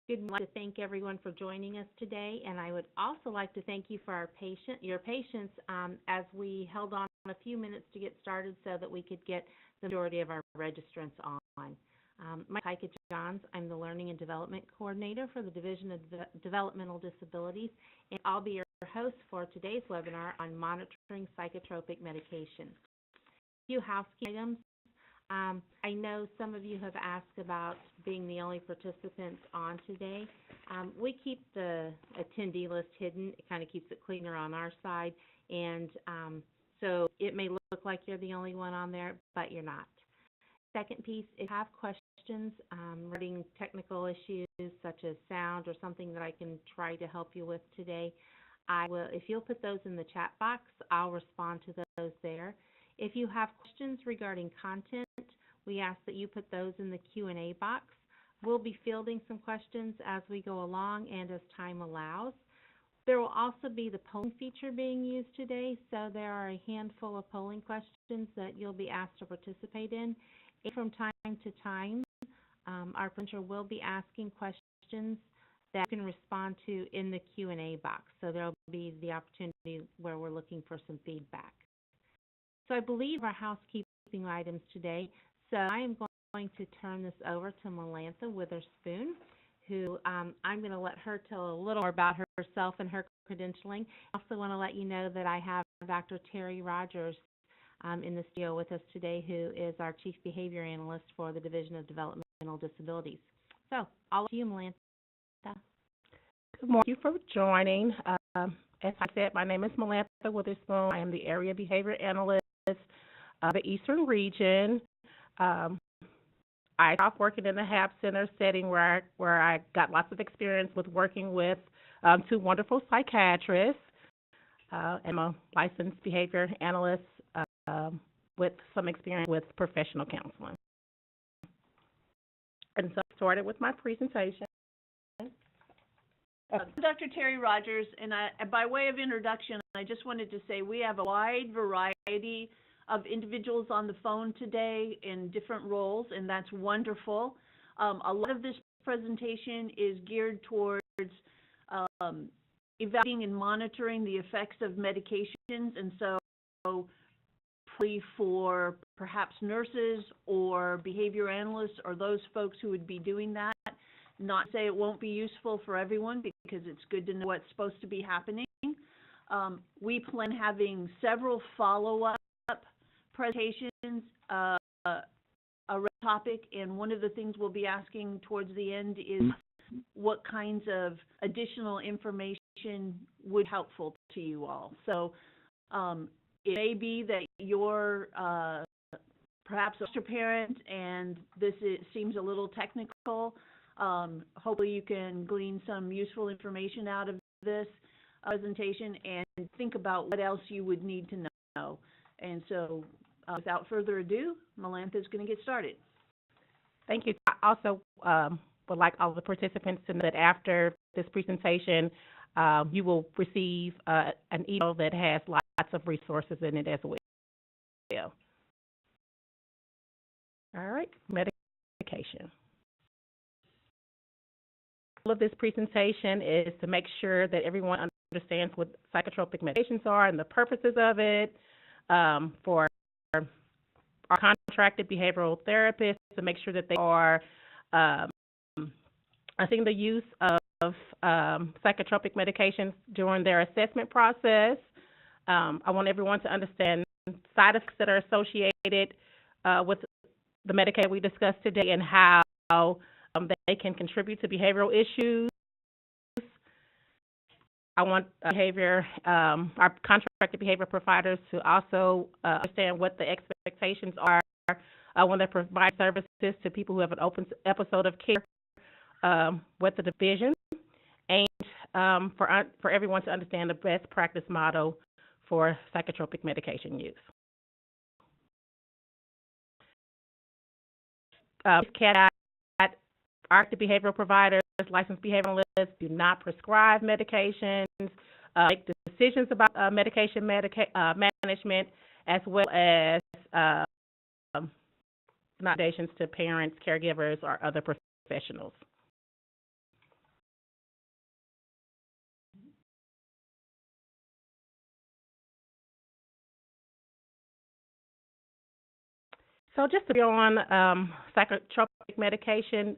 Good morning. I'd like to thank everyone for joining us today, and I would also like to thank you for your patience as we held on a few minutes to get started so that we could get the majority of our registrants on. My name is Heike Johns. I'm the Learning and Development Coordinator for the Division of Developmental Disabilities, and I'll be your host for today's webinar on monitoring psychotropic medication. A few housekeeping items. I know some of you have asked about being the only participants on today. We keep the attendee list hidden. It kind of keeps it cleaner on our side, and so it may look like you're the only one on there, but you're not. Second piece, if you have questions regarding technical issues such as sound or something that I can try to help you with today, I will. If you'll put those in the chat box, I'll respond to those there. If you have questions regarding content, we ask that you put those in the Q&A box. We'll be fielding some questions as we go along and as time allows. There will also be the polling feature being used today, so there are a handful of polling questions that you'll be asked to participate in. And from time to time, our presenter will be asking questions that you can respond to in the Q&A box, so there will be the opportunity where we're looking for some feedback. So I believe our housekeeping items today. So I am going to turn this over to Melantha Witherspoon, who I'm going to let her tell a little more about herself and her credentialing. I also want to let you know that I have Dr. Terry Rogers in the studio with us today, who is our Chief Behavior Analyst for the Division of Developmental Disabilities. So all of you, Melantha. Good morning. Thank you for joining. As I said, my name is Melantha Witherspoon. I am the Area Behavior Analyst of the Eastern Region. I stopped working in the HAB Center setting where I got lots of experience with working with two wonderful psychiatrists. I'm a licensed behavior analyst with some experience with professional counseling. And so I started with my presentation. Dr. Terry Rogers, and by way of introduction, I just wanted to say we have a wide variety of individuals on the phone today in different roles, and that's wonderful. A lot of this presentation is geared towards evaluating and monitoring the effects of medications, and so for perhaps nurses or behavior analysts or those folks who would be doing that. Not to say it won't be useful for everyone, because it's good to know what's supposed to be happening. We plan having several follow-up presentations around the topic, and one of the things we'll be asking towards the end is what kinds of additional information would be helpful to you all. So it may be that you're perhaps a parent and seems a little technical. Hopefully you can glean some useful information out of this presentation and think about what else you would need to know. And so without further ado, Melantha is going to get started. Thank you. I also would like all the participants to know that after this presentation, you will receive an email that has lots of resources in it as well. All right, medication. All of this presentation is to make sure that everyone understands what psychotropic medications are and the purposes of it, for our contracted behavioral therapists to make sure that they are assessing the use of psychotropic medications during their assessment process. I want everyone to understand side effects that are associated with the medication we discussed today and how they can contribute to behavioral issues. I want our contracted behavior providers to also understand what the expectations are when they provide services to people who have an open episode of care with the division, and for everyone to understand the best practice model for psychotropic medication use. Our behavioral providers, licensed behavioral analysts, do not prescribe medications, make decisions about medication management, as well as recommendations to parents, caregivers, or other professionals. So just to be on psychotropic medications,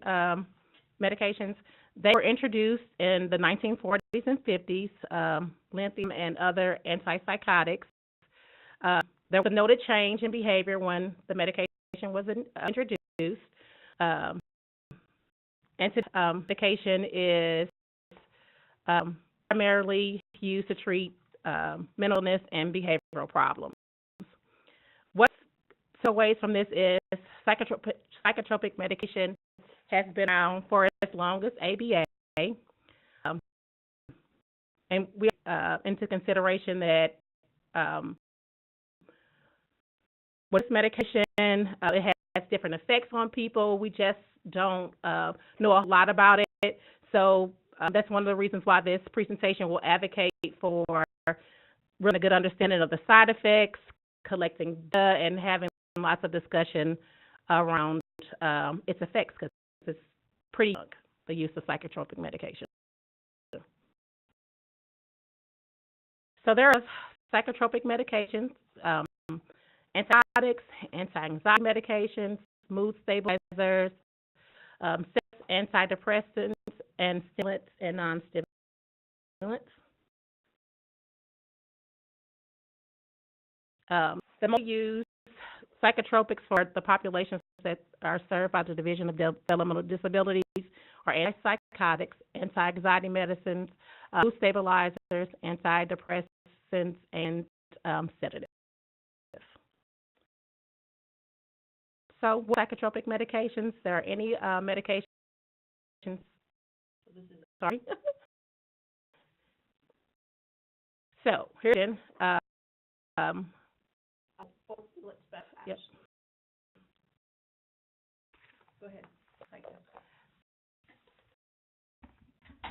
they were introduced in the 1940s and 50s, lithium and other antipsychotics. There was a noted change in behavior when the medication was introduced. Medication is primarily used to treat mental illness and behavioral problems. What's so ways from this is psychotropic medication has been around for as long as ABA, and we into consideration that with this medication, it has different effects on people. We just don't know a lot about it. So that's one of the reasons why this presentation will advocate for really good understanding of the side effects, collecting data, and having lots of discussion around its effects, because it's pretty young, the use of psychotropic medication. So there are psychotropic medications, antipsychotics, anti-anxiety medications, mood stabilizers, antidepressants, and stimulants and non-stimulants. The most used psychotropics for the populations that are served by the Division of Developmental Disabilities are antipsychotics, anti-anxiety medicines, mood stabilizers, antidepressants, and sedatives. So, with psychotropic medications, there are any medications. Sorry. So here again. Yep. Go ahead.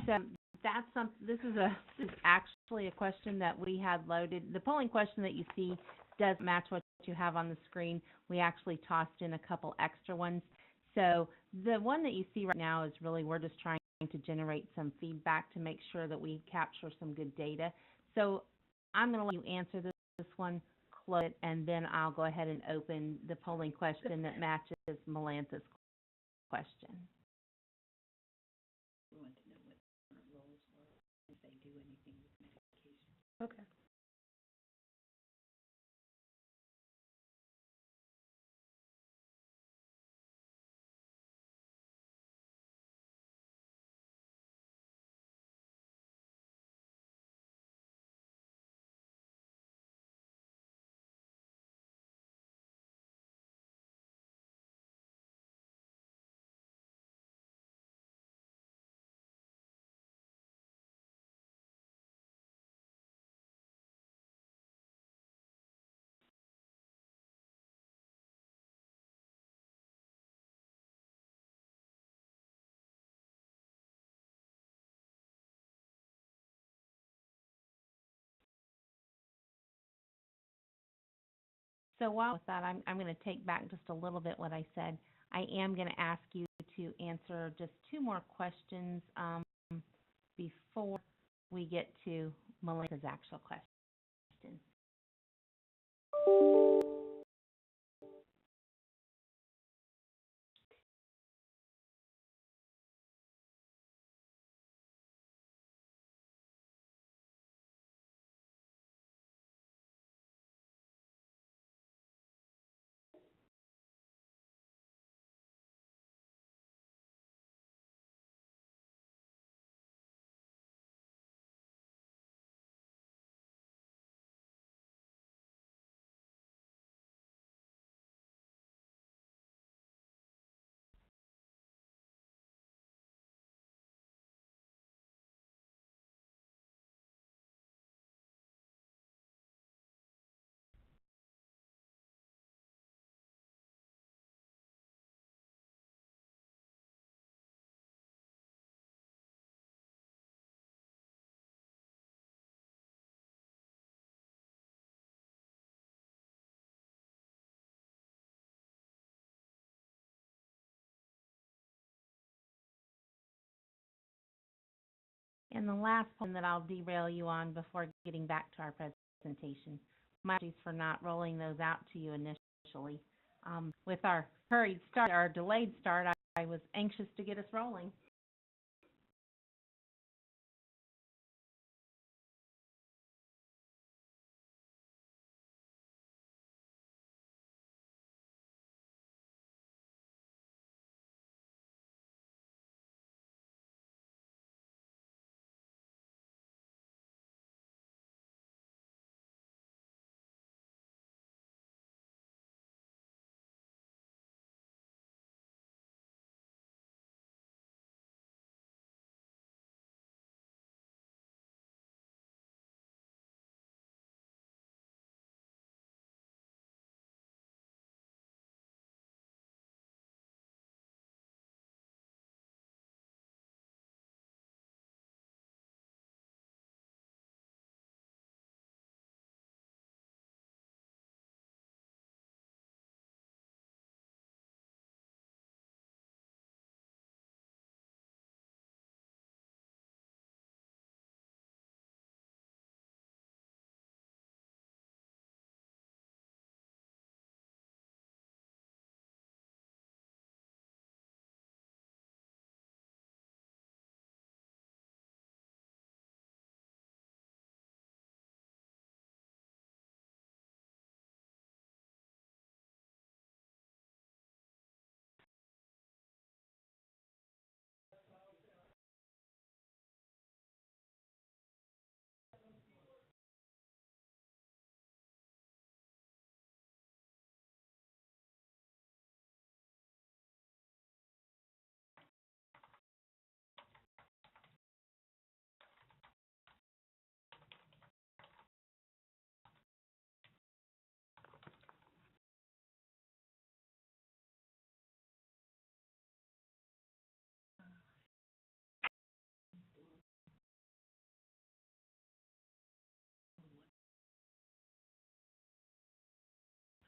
So this is actually a question that we had loaded. The polling question that you see does match what you have on the screen. We actually tossed in a couple extra ones. So the one that you see right now is really, we're just trying to generate some feedback to make sure that we capture some good data. So I'm going to let you answer this one, close it, and then I'll go ahead and open the polling question that matches Melantha's question. We want to know what current roles are, if they do anything with medication. Okay. So while with that, I'm going to take back just a little bit what I said. I am going to ask you to answer just two more questions before we get to Melissa's actual question. And the last one that I'll derail you on before getting back to our presentation. My apologies for not rolling those out to you initially. With our hurried start, our delayed start, I was anxious to get us rolling.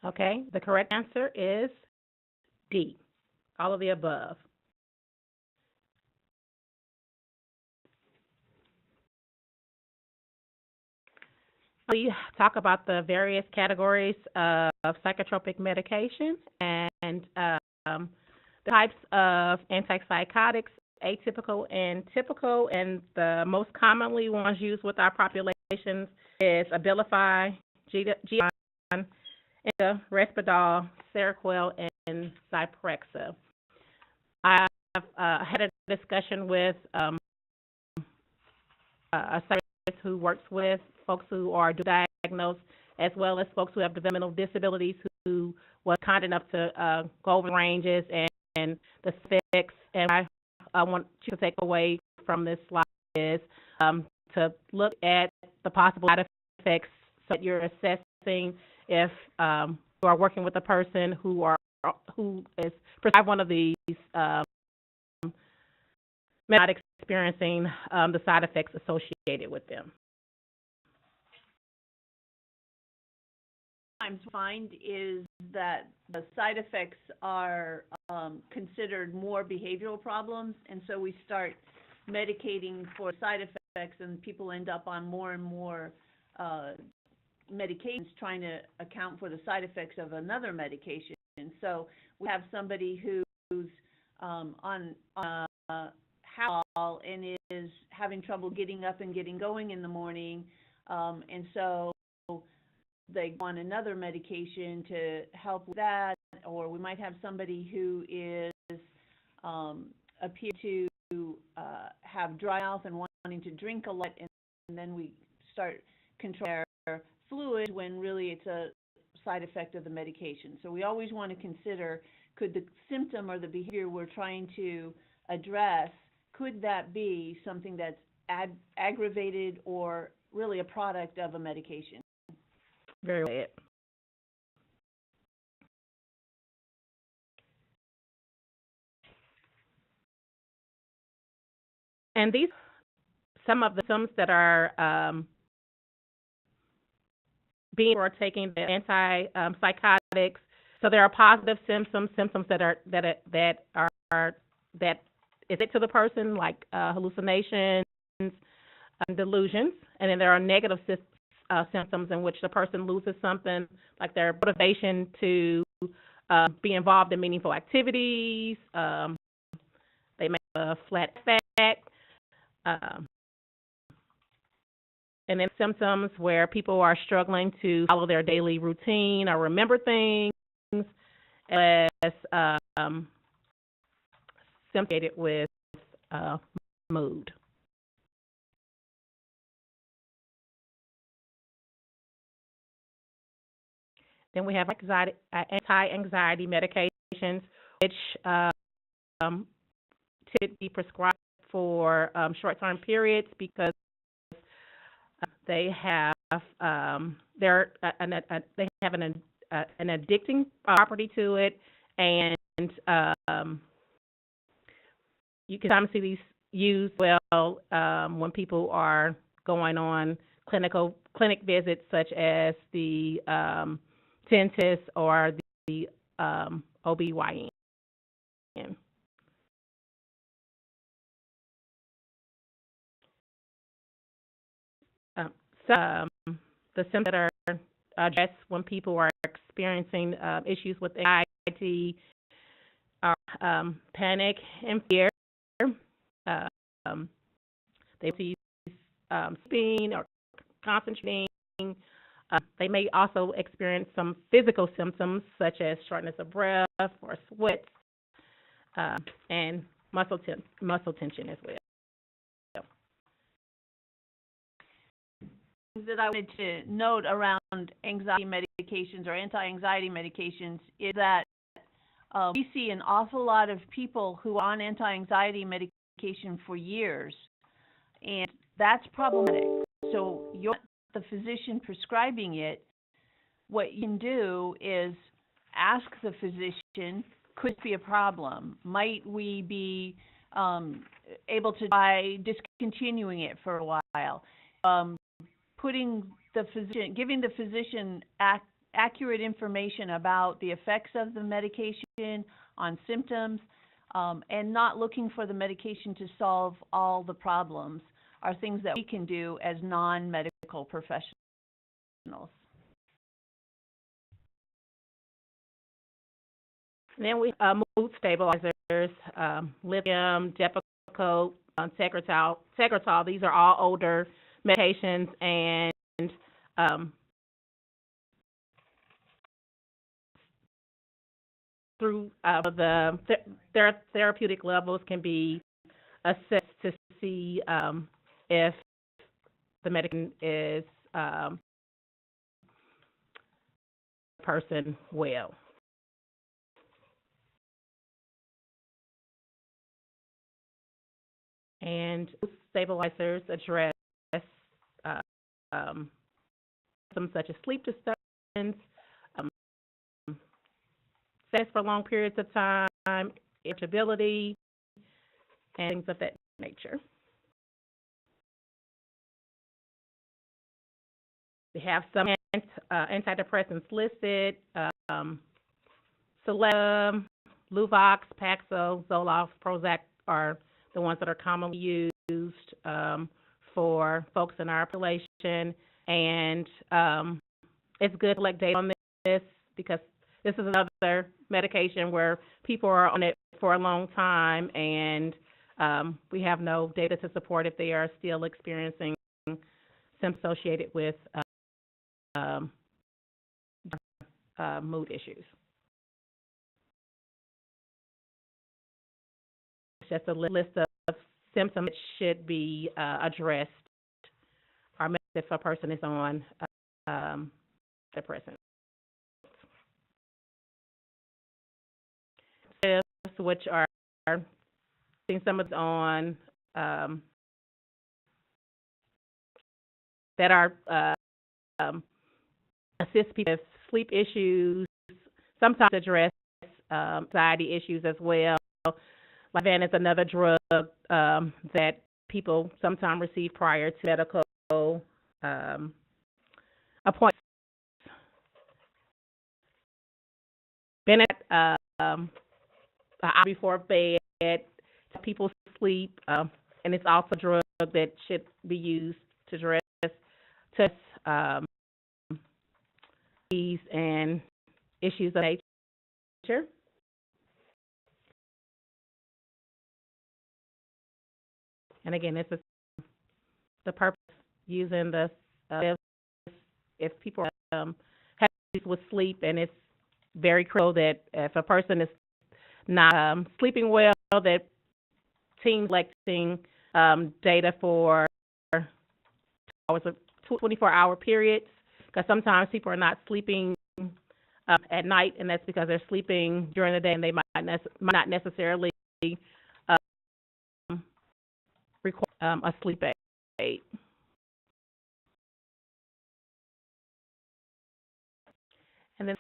Okay, the correct answer is D, all of the above. We talk about the various categories of psychotropic medication and the types of antipsychotics, atypical and typical, and the most commonly ones used with our populations is Abilify, Gion, Risperdal, Seroquel, and Zyprexa. I have had a discussion with a psychiatrist who works with folks who are diagnosed, as well as folks who have developmental disabilities, who was kind enough to go over ranges and the effects. And I want you to take away from this slide is to look at the possible side effects so that you're assessing if you are working with a person who is prescribed one of these not experiencing the side effects associated with them. Sometimes find is that the side effects are considered more behavioral problems, and so we start medicating for side effects, and people end up on more and more medications trying to account for the side effects of another medication. So we have somebody who's on Hal and is having trouble getting up and getting going in the morning, and so they go on another medication to help with that. Or we might have somebody who is appear to have dry mouth and wanting to drink a lot, and then we start controlling their fluid when really it's a side effect of the medication. So we always want to consider, could the symptom or the behavior we're trying to address, could that be something that's aggravated or really a product of a medication? Very well. And these some of the symptoms that are being or taking the antipsychotics. So there are positive symptoms that is it to the person, like hallucinations, delusions, and then there are negative symptoms in which the person loses something, like their motivation to be involved in meaningful activities. They may have a flat back. And then symptoms where people are struggling to follow their daily routine or remember things, as associated with mood. Then we have anti-anxiety medications, which tend to be prescribed for short-term periods because they have an addicting property to it, and you can sometimes see these used well when people are going on clinic visits, such as the dentist or the OBYN. The symptoms that are addressed when people are experiencing issues with anxiety are panic and fear. They see sleeping or concentrating. They may also experience some physical symptoms such as shortness of breath or sweat, and muscle tension as well. That I wanted to note around anxiety medications or anti-anxiety medications is that we see an awful lot of people who are on anti-anxiety medication for years, and that's problematic. So you're the physician prescribing it. What you can do is ask the physician, could it be a problem? Might we be able to try discontinuing it for a while? Giving the physician accurate information about the effects of the medication on symptoms, and not looking for the medication to solve all the problems are things that we can do as non-medical professionals. Then we mood stabilizers, lithium, Depakote, Tegretol. These are all older medications, and through their therapeutic levels can be assessed to see if the medication is person well. And stabilizers address symptoms such as sleep disturbance, sadness for long periods of time, irritability, and things of that nature. We have some antidepressants listed: Celetum, Luvox, Paxil, Zoloft, Prozac are the ones that are commonly used for folks in our population. And it's good to collect data on this because this is another medication where people are on it for a long time, and we have no data to support if they are still experiencing symptoms associated with mood issues. It's just a list of symptoms that should be addressed or met if a person is on depressants. Which are seeing some of on that are assist people with sleep issues, sometimes address anxiety issues as well. Livan is another drug that people sometimes receive prior to medical appointments. Bennett before bed to people sleep, and it's also a drug that should be used to address disease and issues of nature. And again, this is the purpose using the if people have issues with sleep, and it's very critical that if a person is not sleeping well, that teams collecting data for hours of 24-hour periods, because sometimes people are not sleeping at night, and that's because they're sleeping during the day, and they might not necessarily require a sleep aid. And then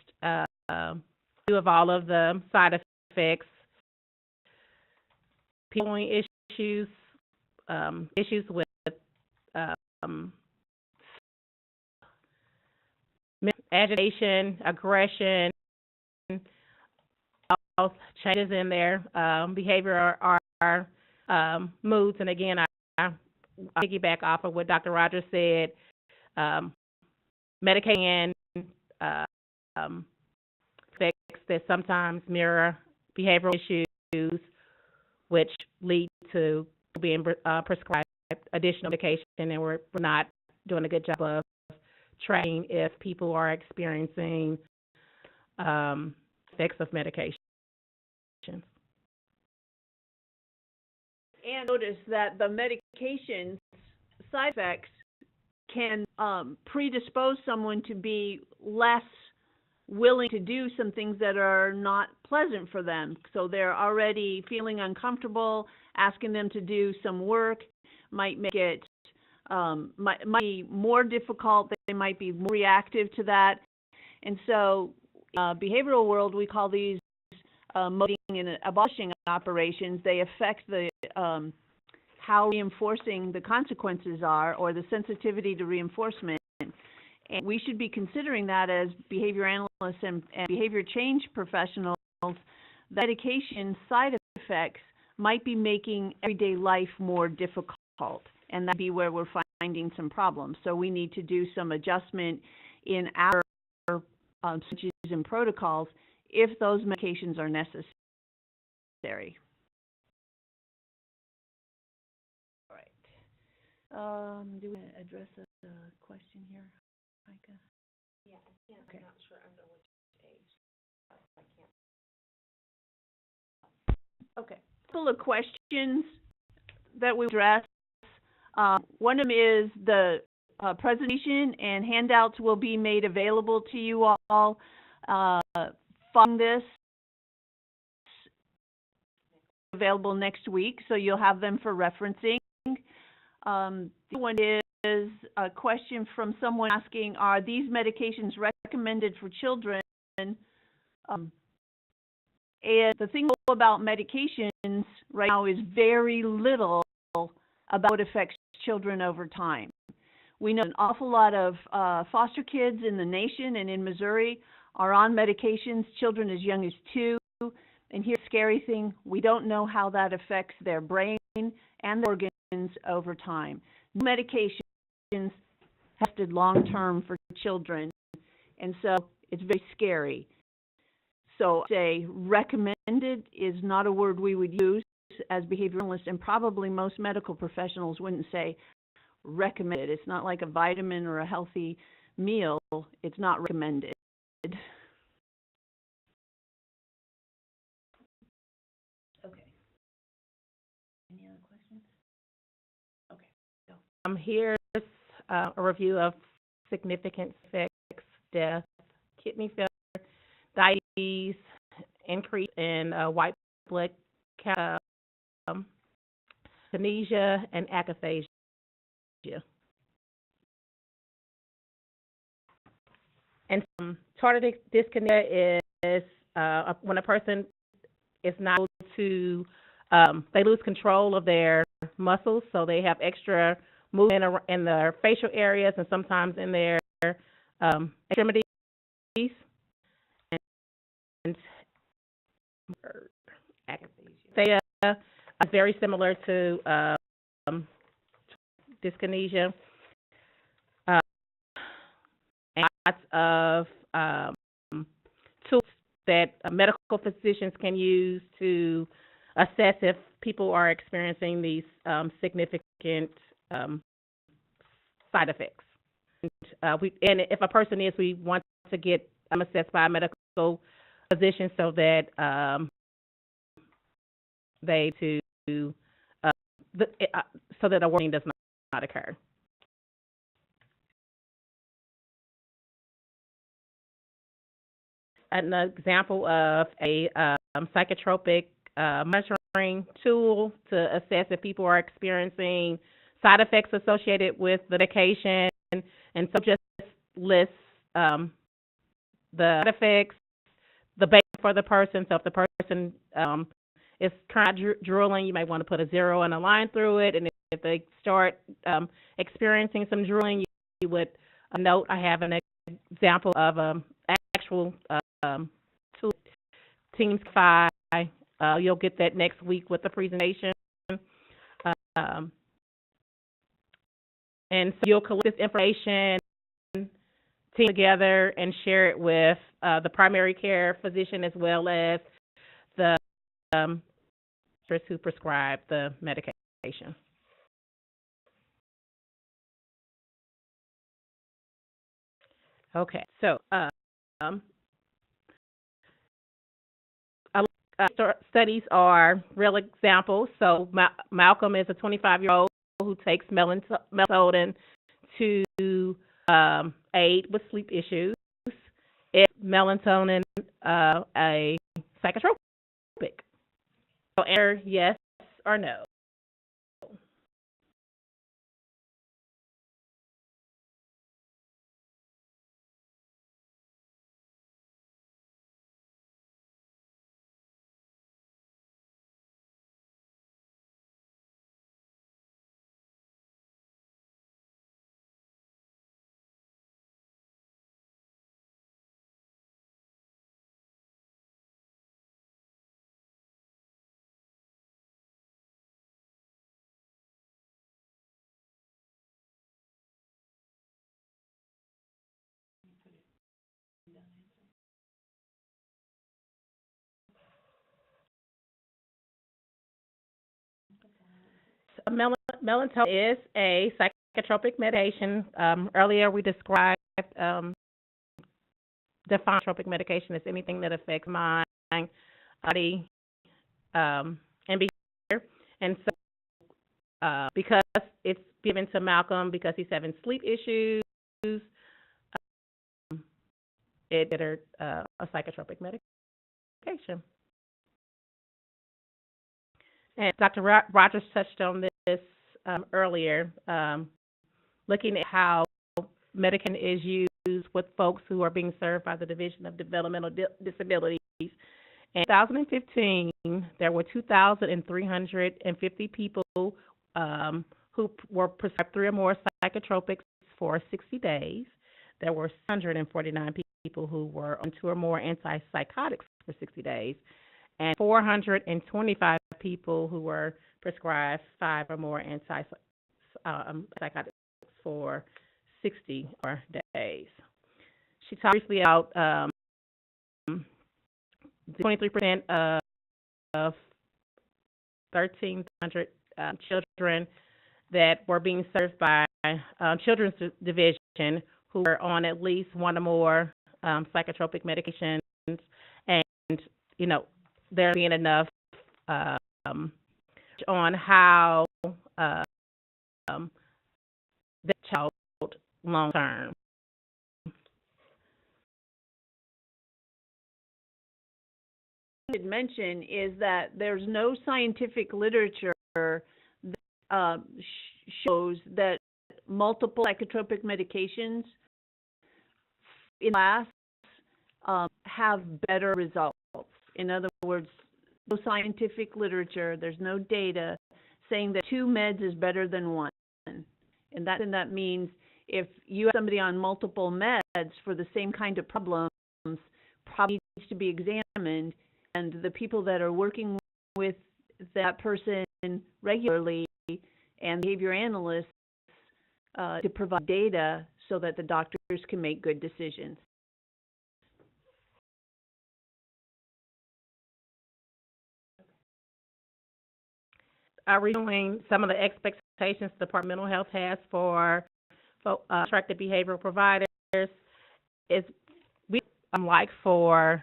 view of all of the side effects, issues, issues with agitation, aggression, all changes in their behavior are moods. And again, I piggyback off of what Dr. Rogers said. Medication effects that sometimes mirror behavioral issues, which lead to being prescribed additional medication, and we're not doing a good job of tracking if people are experiencing effects of medication. And notice that the medication's side effects can predispose someone to be less willing to do some things that are not pleasant for them. So they're already feeling uncomfortable. Asking them to do some work might make it might be more difficult. They might be more reactive to that. And so behavioral world, we call these motivating and abolishing operations. They affect the how reinforcing the consequences are, or the sensitivity to reinforcement. And we should be considering that as behavior analysts and behavior change professionals. Medication side effects might be making everyday life more difficult, and that'd be where we're finding some problems. So we need to do some adjustment in our strategies and protocols if those medications are necessary. All right. Do we want to address a question here, Micah? Yeah, Okay. I'm not sure under which age. I can't. Okay. A couple of questions that we address. One of them is the presentation and handouts will be made available to you all following this, available next week, so you'll have them for referencing. The other one is a question from someone asking, are these medications recommended for children? And the thing about medications right now is very little about what affects children over time. We know an awful lot of foster kids in the nation and in Missouri are on medications, children as young as 2. And here's the scary thing, we don't know how that affects their brain and their organs over time. Medications tested long-term for children, and so it's very scary. So say recommended is not a word we would use as behavioralists, and probably most medical professionals wouldn't say recommended. It's not like a vitamin or a healthy meal. It's not recommended. Okay. Any other questions? Okay. Go. Here's a review of significant effects: death, kidney failure, diabetes, increase in white blood count, anesthesia, and akathisia. And tardive dyskinesia is when a person is not able to, they lose control of their muscles, so they have extra movement in their facial areas and sometimes in their extremities. And akathisia is very similar to dyskinesia. And lots of tools that medical physicians can use to assess if people are experiencing these significant side effects. And if a person is, we want to get assessed by a medical physician so that so that a warning does not occur. An example of a psychotropic monitoring tool to assess if people are experiencing side effects associated with the medication, and so just lists the side effects, the basis for the person. So if the person is currently drooling, you might want to put a 0 and a line through it, and if they start experiencing some drooling, you would note. I have an example of actual tool, Teams 5. You'll get that next week with the presentation. And so you'll collect this information, team together, and share it with the primary care physician as well as the person who prescribed the medication. Okay, so studies are real examples. So Malcolm is a 25-year-old who takes melatonin to aid with sleep issues. Is melatonin a psychotropic? So answer yes or no. Melatonin is a psychotropic medication. Earlier we described defined psychotropic medication as anything that affects mind, body, and behavior. And so because it's given to Malcolm because he's having sleep issues, it's considered a psychotropic medication. And Dr. Rogers touched on this earlier, looking at how medication is used with folks who are being served by the Division of Developmental Disabilities. In 2015, there were 2,350 people who were prescribed 3 or more psychotropics for 60 days. There were 149 people who were on 2 or more antipsychotics for 60 days, and 425 people who were prescribed 5 or more antipsychotics for 60 or days. She talked briefly about 23% of 1,300 children that were being served by Children's Division who were on at least 1 or more psychotropic medications, and there being enough on how the child long term. I should mention is that there's no scientific literature that shows that multiple psychotropic medications in class have better results. In other words, no scientific literature, there's no data saying that 2 meds is better than 1. And that means if you have somebody on multiple meds for the same kind of problems, probably needs to be examined, and the people that are working with that person regularly and behavior analysts to provide data so that the doctors can make good decisions. reviewing some of the expectations the Department of Mental Health has for contracted behavioral providers, is we like for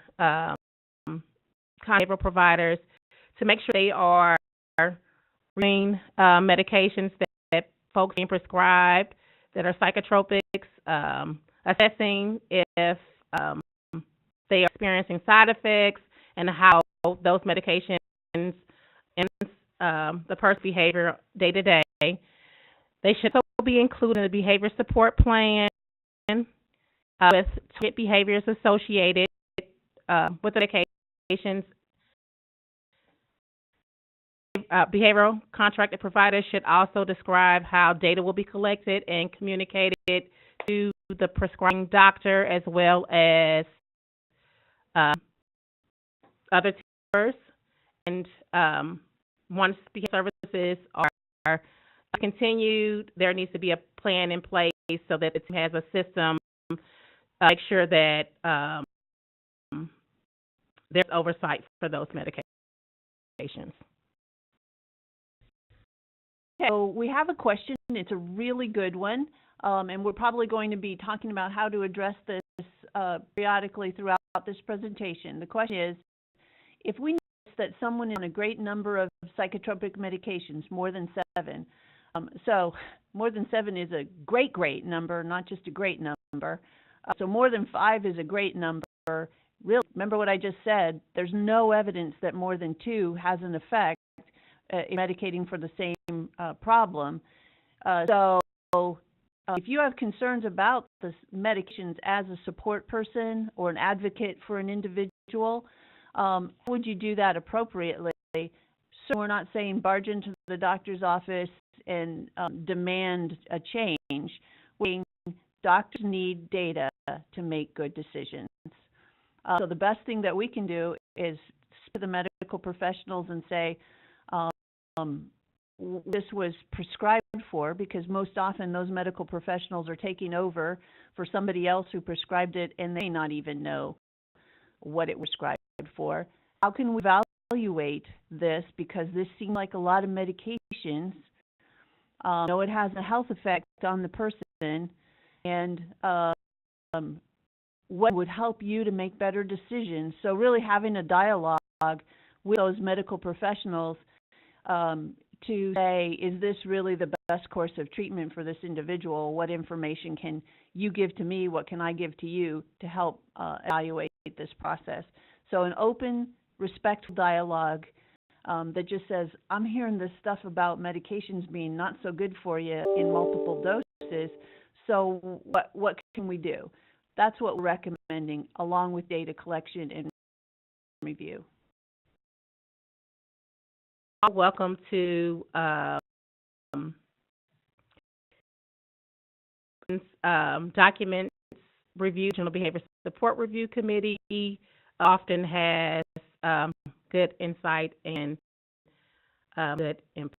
behavioral providers to make sure they are reviewing medications that folks are being prescribed that are psychotropics, assessing if they are experiencing side effects and how those medications influence the person's behavior day to day. They should also be included in the behavior support plan with target behaviors associated with the medications. Behavioral contracted providers should also describe how data will be collected and communicated to the prescribing doctor as well as other teams. And once behavioral services are continued, there needs to be a plan in place so that it has a system make sure that there's oversight for those medications. So we have a question. It's a really good one, and we're probably going to be talking about how to address this periodically throughout this presentation. The question is, if we notice that someone is on a great number of psychotropic medications, more than 7, so more than 7 is a great number, not just a great number. So more than 5 is a great number. Really, remember what I just said, there's no evidence that more than 2 has an effect in medicating for the same problem. So if you have concerns about the medications as a support person or an advocate for an individual, how would you do that appropriately? So we're not saying barge into the doctor's office and demand a change. We're saying doctors need data to make good decisions. So the best thing that we can do is speak to the medical professionals and say, this was prescribed for, because most often those medical professionals are taking over for somebody else who prescribed it and they may not even know what it was prescribed for. How can we evaluate this? Because this seems like a lot of medications. It has a health effect on the person, and what would help you to make better decisions. So really having a dialogue with those medical professionals to say, is this really the best course of treatment for this individual? What information can you give to me? What can I give to you to help evaluate this process? So an open, respectful dialogue that just says, I'm hearing this stuff about medications being not so good for you in multiple doses, so what can we do? That's what we're recommending, along with data collection and review. Welcome to documents review. General Behavior Support Review Committee often has good insight and good input.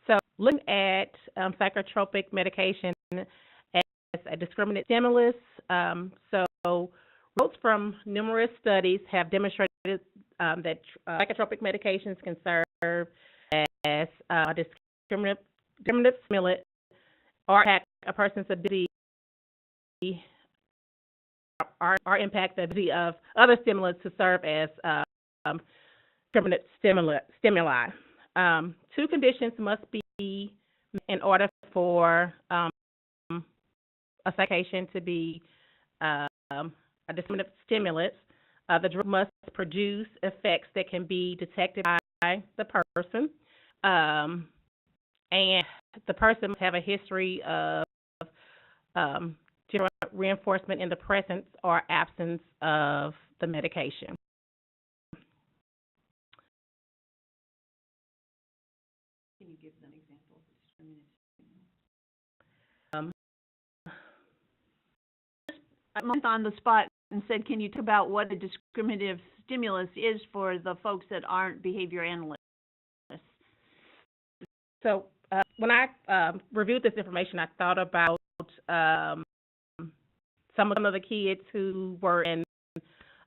So looking at psychotropic medication as a discriminant stimulus, results from numerous studies have demonstrated that psychotropic medications can serve as a discriminant stimulant or impact a person's ability or impact the ability of other stimulants to serve as discriminant stimuli. 2 conditions must be in order for a psychotropic to be a discriminant stimulant. The drug must produce effects that can be detected by the person, and the person must have a history of general reinforcement in the presence or absence of the medication. Can you give an example of discriminant stimulus? On the spot and said, can you talk about what a discriminative stimulus is for the folks that aren't behavior analysts? So when I reviewed this information, I thought about some of the kids who were in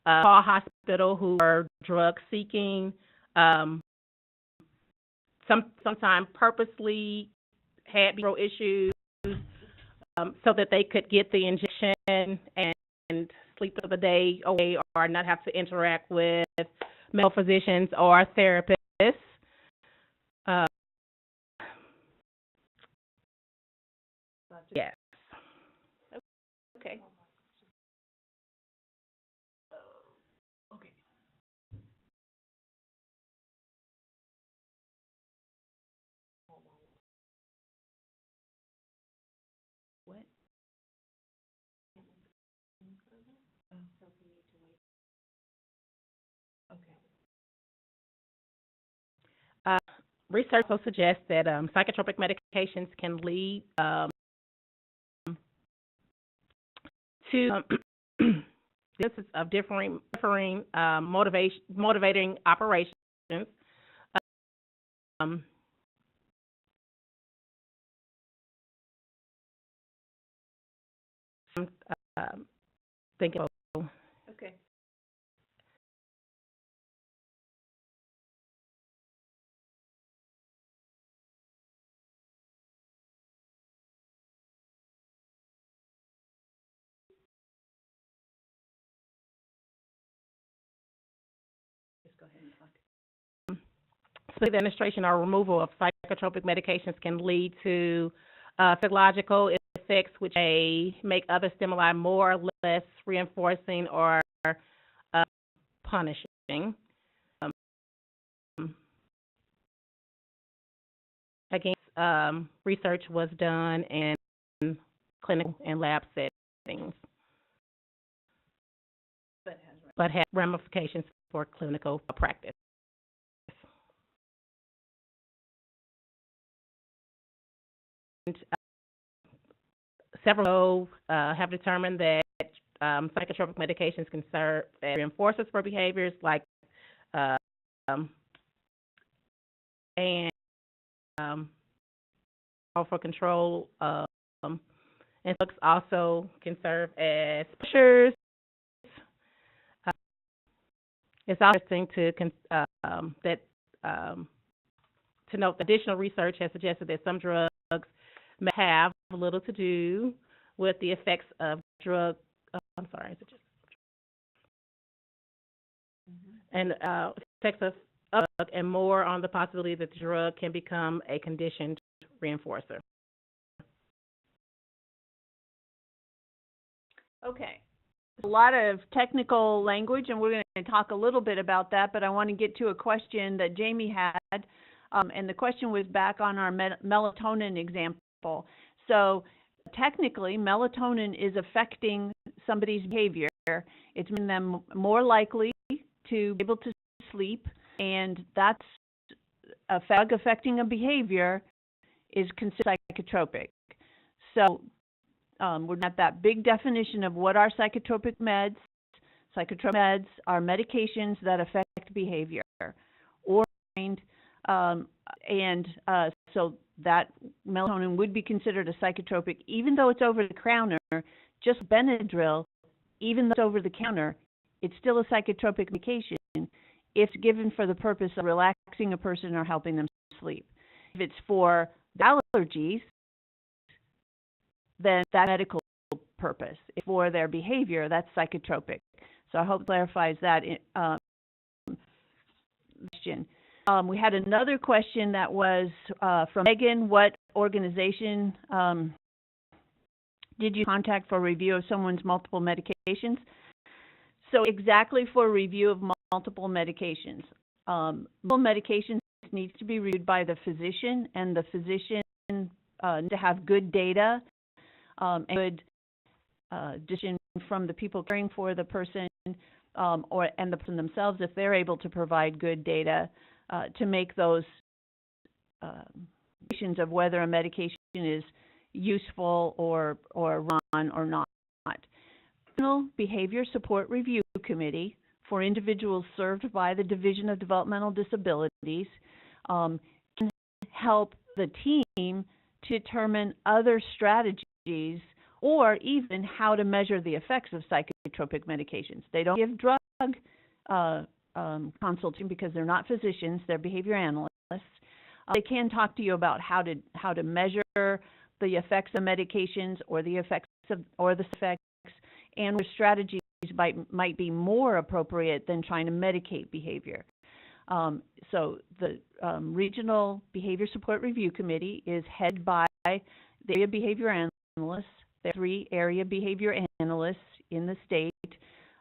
call hospital who are drug seeking, sometimes purposely had behavioral issues, so that they could get the injection and sleep the day away or not have to interact with medical physicians or therapists. Yes. Okay. Okay. What? Okay. Research will suggest that psychotropic medications can lead to this is of differing motivating operations. Um, Thinking. Okay. Just go ahead and talk. So the administration or removal of psychotropic medications can lead to physiological effects which may make other stimuli more or less reinforcing or punishing. Again, research was done in clinical and lab settings, but had ramifications for clinical practice. And, several have determined that psychotropic medications can serve as reinforcers for behaviors like and for control, and drugs also can serve as pushers. It's also interesting to note that additional research has suggested that some drugs may have little to do with the effects of drug. And effects of drug, and more on the possibility that the drug can become a conditioned reinforcer. Okay. A lot of technical language, and we're going to talk a little bit about that, but I want to get to a question that Jamie had, and the question was back on our melatonin example. So technically, melatonin is affecting somebody's behavior. It's making them more likely to be able to sleep, and that's affecting a behavior is considered psychotropic. So we're at that big definition of what are psychotropic meds. Psychotropic meds are medications that affect behavior or mind, so that melatonin would be considered a psychotropic, even though it's over the counter. Just Benadryl, even though it's over the counter, it's still a psychotropic medication if it's given for the purpose of relaxing a person or helping them sleep. If it's for allergies, then that's medical purpose. If for their behavior, that's psychotropic. So I hope it clarifies that question. We had another question that was from Megan. What organization did you contact for review of someone's multiple medications? So exactly for review of multiple medications. Multiple medications needs to be reviewed by the physician, and the physician needs to have good data and good decision from the people caring for the person and the person themselves, if they're able to provide good data to make those decisions of whether a medication is useful or run or not. National Behavior Support Review Committee for individuals served by the Division of Developmental Disabilities can help the team to determine other strategies or even how to measure the effects of psychotropic medications. They don't give drugs consultation, because they're not physicians, they're behavior analysts. They can talk to you about how to measure the effects of medications or the effects and where strategies might be more appropriate than trying to medicate behavior. So the Regional Behavior Support Review Committee is headed by the area behavior analysts. There are 3 area behavior analysts in the state.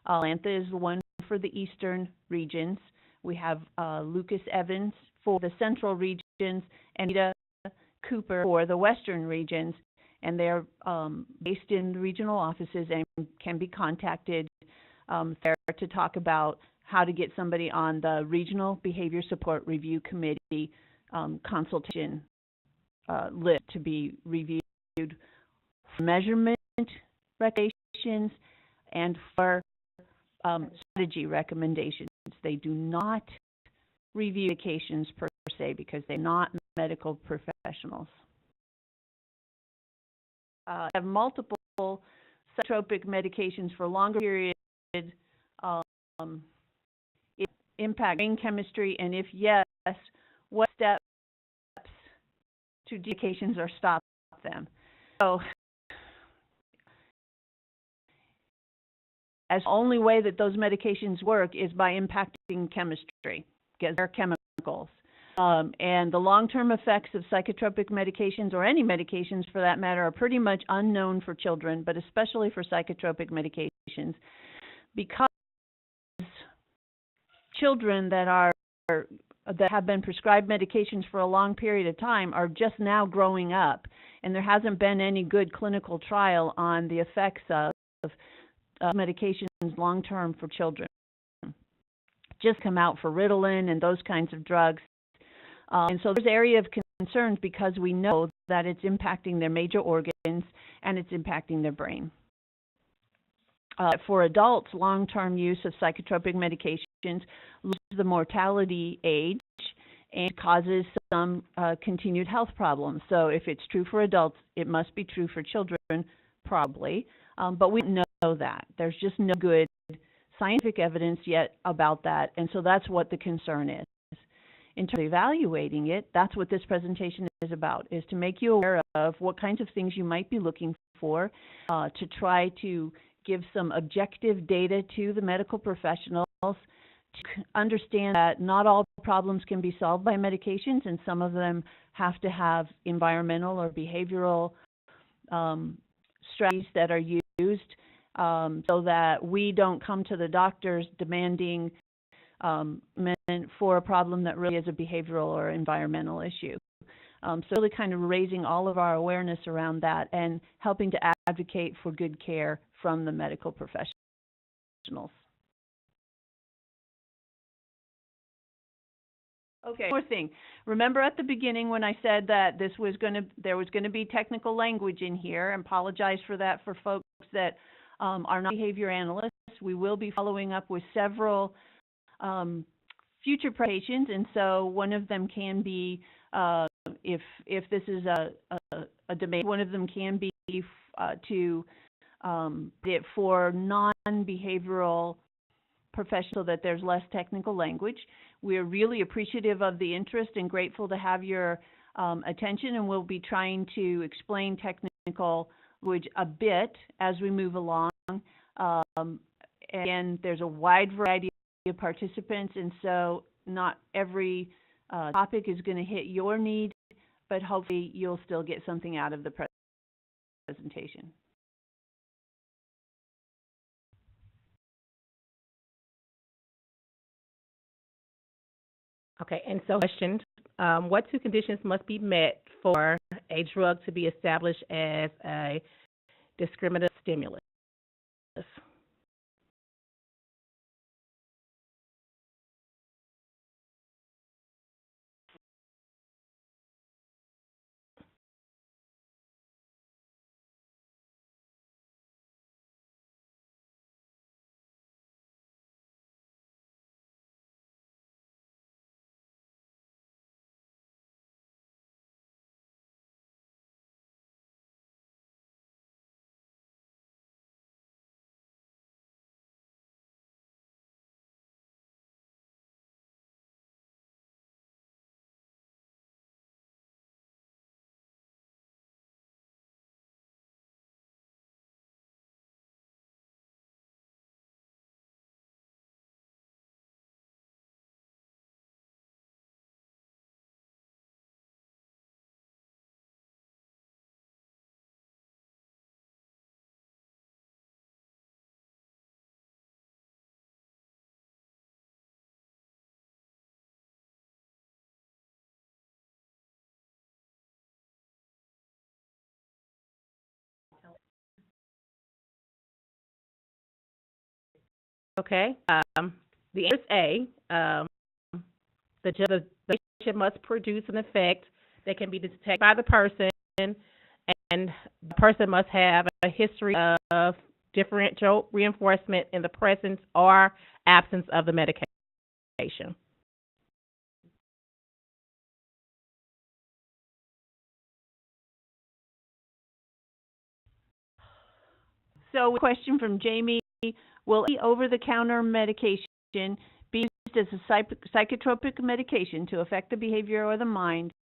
Atlanta is the one for the eastern regions. We have Lucas Evans for the central regions and Anita Cooper for the western regions. And they're based in regional offices and can be contacted there to talk about how to get somebody on the Regional Behavior Support Review Committee consultation list to be reviewed for measurement recommendations and for strategy recommendations. They do not review medications per se because they're not medical professionals. Have multiple psychotropic medications for longer periods impact brain chemistry, and if yes, what steps to medications or stop them? So, as the only way that those medications work is by impacting chemistry, because they're chemicals. And the long-term effects of psychotropic medications, or any medications for that matter, are pretty much unknown for children, but especially for psychotropic medications, because children that have been prescribed medications for a long period of time are just now growing up, and there hasn't been any good clinical trial on the effects of medications long-term for children. Just come out for Ritalin and those kinds of drugs. And so there's an area of concerns because we know that it's impacting their major organs and it's impacting their brain. For adults, long-term use of psychotropic medications lowers the mortality age and causes some continued health problems. So if it's true for adults, it must be true for children, probably. But we don't know that. There's just no good scientific evidence yet about that, and so that's what the concern is. In terms of evaluating it, that's what this presentation is about, is to make you aware of what kinds of things you might be looking for, to try to give some objective data to the medical professionals, to understand that not all problems can be solved by medications, and some of them have to have environmental or behavioral strategies that are used, so that we don't come to the doctors demanding for a problem that really is a behavioral or environmental issue. So really kind of raising all of our awareness around that and helping to advocate for good care from the medical professionals. Okay, one more thing. Remember at the beginning when I said that there was going to be technical language in here, and apologize for that for folks that are not behavior analysts. We will be following up with several future presentations, and so one of them can be, if this is a domain, one of them can be for non-behavioral professionals, so that there's less technical language. We're really appreciative of the interest and grateful to have your attention, and we'll be trying to explain technical language a bit as we move along. And there's a wide variety of participants, and so not every topic is going to hit your need, but hopefully you'll still get something out of the presentation. Okay, and so questioned, what 2 conditions must be met for a drug to be established as a discriminative stimulus? Okay. The answer is A. The patient must produce an effect that can be detected by the person, and the person must have a history of differential reinforcement in the presence or absence of the medication. So, a question from Jamie: will any over-the-counter medication be used as a psychotropic medication to affect the behavior or the mind,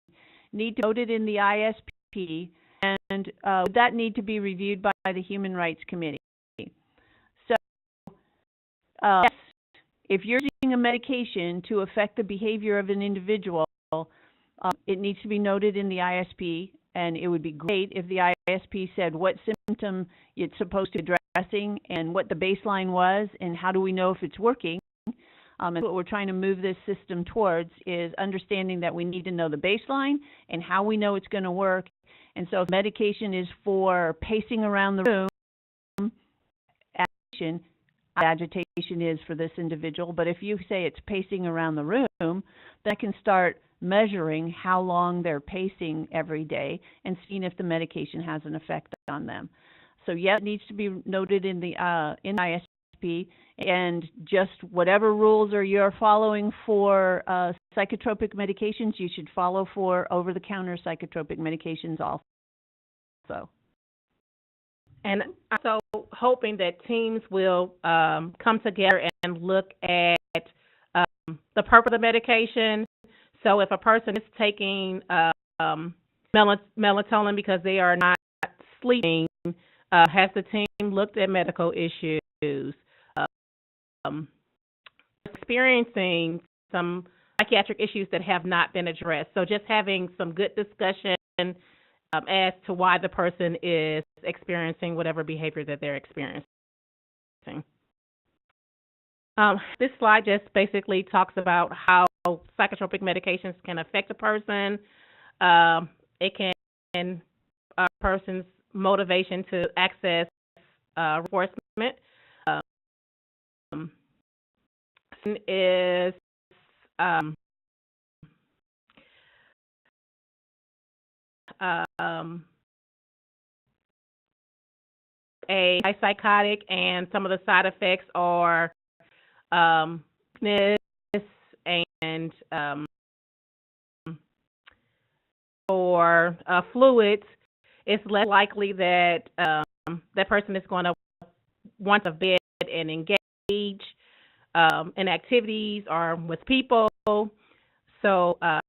need to be noted in the ISP, and would that need to be reviewed by the Human Rights Committee? So, yes, if you're using a medication to affect the behavior of an individual, it needs to be noted in the ISP, and it would be great if the ISP said what symptom it's supposed to be addressing and what the baseline was and how do we know if it's working. And what we're trying to move this system towards is understanding that we need to know the baseline and how we know it's going to work. And so if medication is for pacing around the room, agitation is for this individual. But if you say it's pacing around the room, then I can start measuring how long they're pacing every day and seeing if the medication has an effect on them. So yes, it needs to be noted in the ISP, and just whatever rules you're following for psychotropic medications, you should follow for over-the-counter psychotropic medications also. And also hoping that teams will come together and look at the purpose of the medication. So if a person is taking melatonin because they are not sleeping, has the team looked at medical issues? Experiencing some psychiatric issues that have not been addressed. So just having some good discussion as to why the person is experiencing whatever behavior that they're experiencing. This slide just basically talks about how psychotropic medications can affect a person. It can a person's motivation to access reinforcement. Is a psychotic, and some of the side effects are weakness and for fluids. It's less likely that that person is going to want to bed and engage in activities or with people. So that's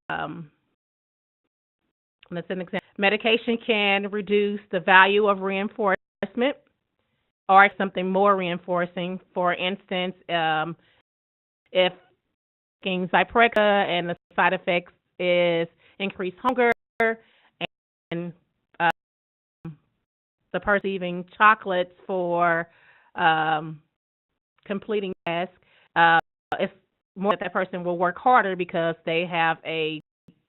an example. Medication can reduce the value of reinforcement or something more reinforcing. For instance, if taking Zyprexa and the side effects is increased hunger and the person eating chocolates for completing tasks, it's more that person will work harder because they have a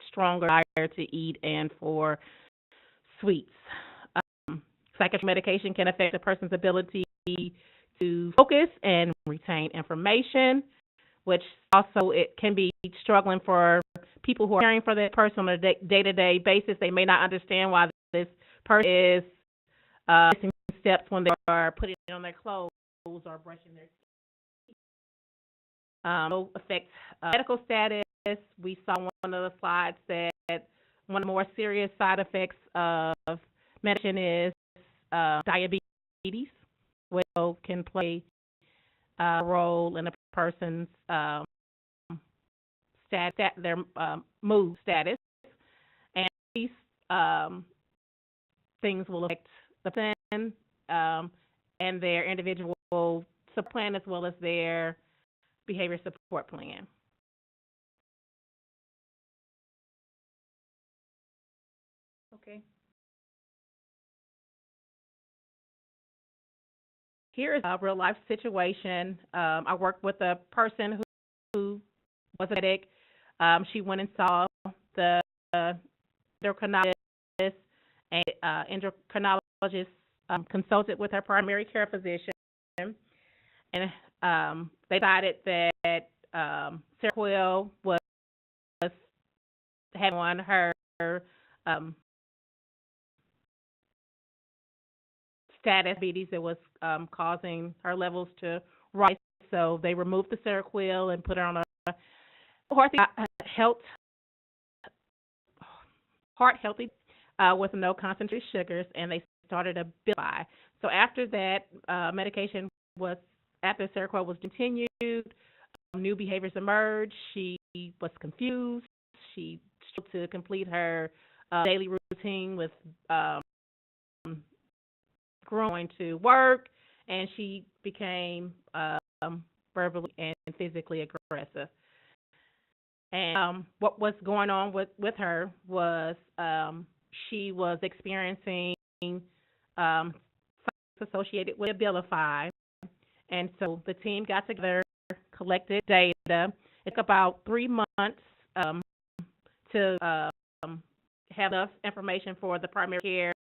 stronger desire to eat and for sweets. Psychiatric medication can affect a person's ability to focus and retain information, which also it can be struggling for people who are caring for that person on a day-to-day basis. They may not understand why this person is missing steps when they are putting on their clothes or brushing their teeth. Affect medical status. We saw one of the slides that one of the more serious side effects of medicine is diabetes, which can play a role in a person's their mood status, and these things will affect the person and their individual support plan as well as their behavior support plan. Okay. Here is a real life situation. I worked with a person who was an addict. She went and saw the endocrinologist, and endocrinologist consulted with her primary care physician, and they decided that Seroquel was having on her status diabetes that was causing her levels to rise. So they removed the Seroquel and put her on a heart healthy with no concentrated sugars, and they started a Abilify. So after that after Seroquel was continued, new behaviors emerged. She was confused. She struggled to complete her daily routine with going to work, and she became verbally and physically aggressive. And what was going on with her was she was experiencing associated with Abilify, and so the team got together, collected data. It took about 3 months to have enough information for the primary care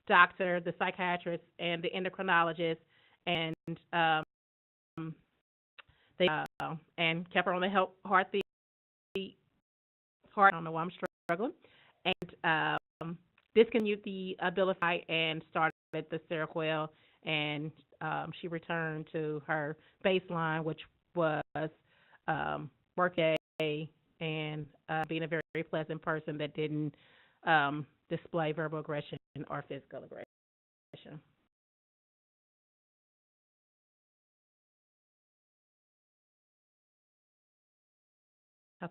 doctor, the psychiatrist, and the endocrinologist, and they and kept her on the heart. I don't know why I'm struggling, and discontinued the Abilify and started the Seroquel, and she returned to her baseline, which was working and being a very, very pleasant person that didn't display verbal aggression or physical aggression.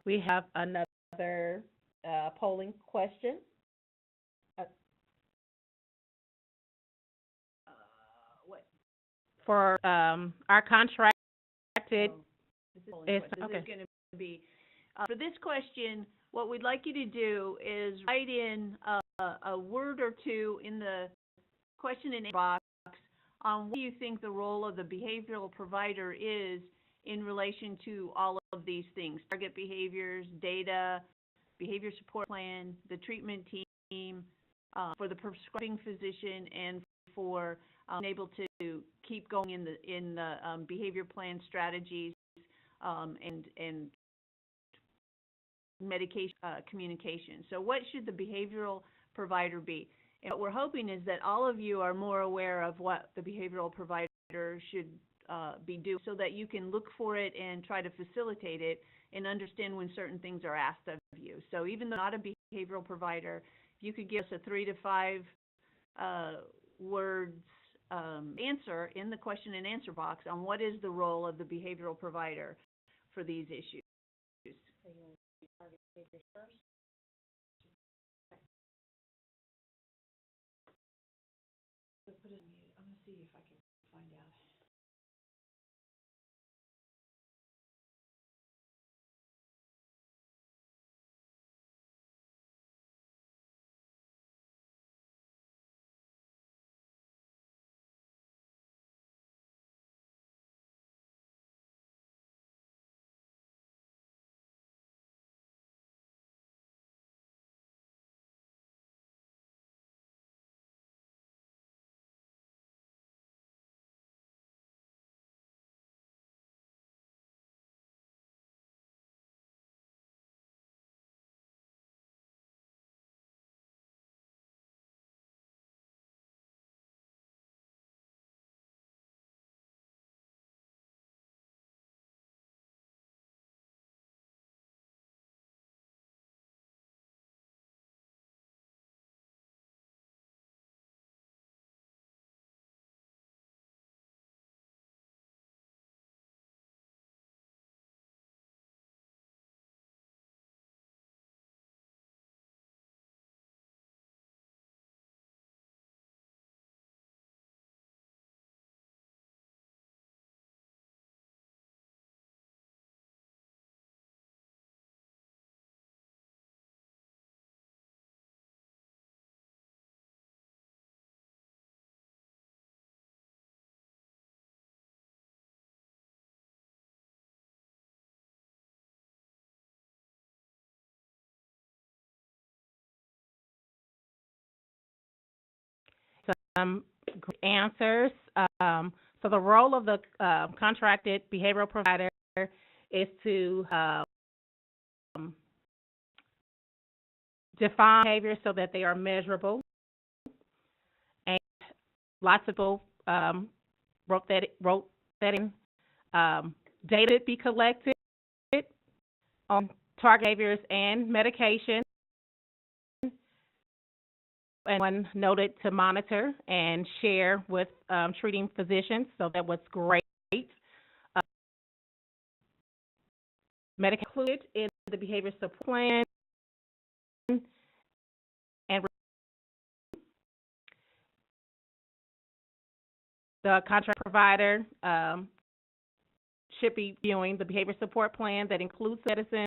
We have another polling question. What? For our contracted. This is going to be for this question. What we'd like you to do is write in a word or two in the question and answer box on what you think the role of the behavioral provider is in relation to all of these things: target behaviors, data, behavior support plan, the treatment team, for the prescribing physician, and for able to keep going in the behavior plan strategies and medication communication. So what should the behavioral provider be? And what we're hoping is that all of you are more aware of what the behavioral provider should be doing, so that you can look for it and try to facilitate it and understand when certain things are asked of you. So even though not a behavioral provider, if you could give us a 3 to 5 words answer in the question and answer box on what is the role of the behavioral provider for these issues. So you want to do target behaviors first? So put it on mute. I'm going to see if I can find out. Some great answers. So the role of the contracted behavioral provider is to define behaviors so that they are measurable. And lots of people wrote that in. Data to be collected on target behaviors and medication, and one noted to monitor and share with treating physicians. So that was great. Medication included in the behavior support plan, and the contract provider should be viewing the behavior support plan that includes medicine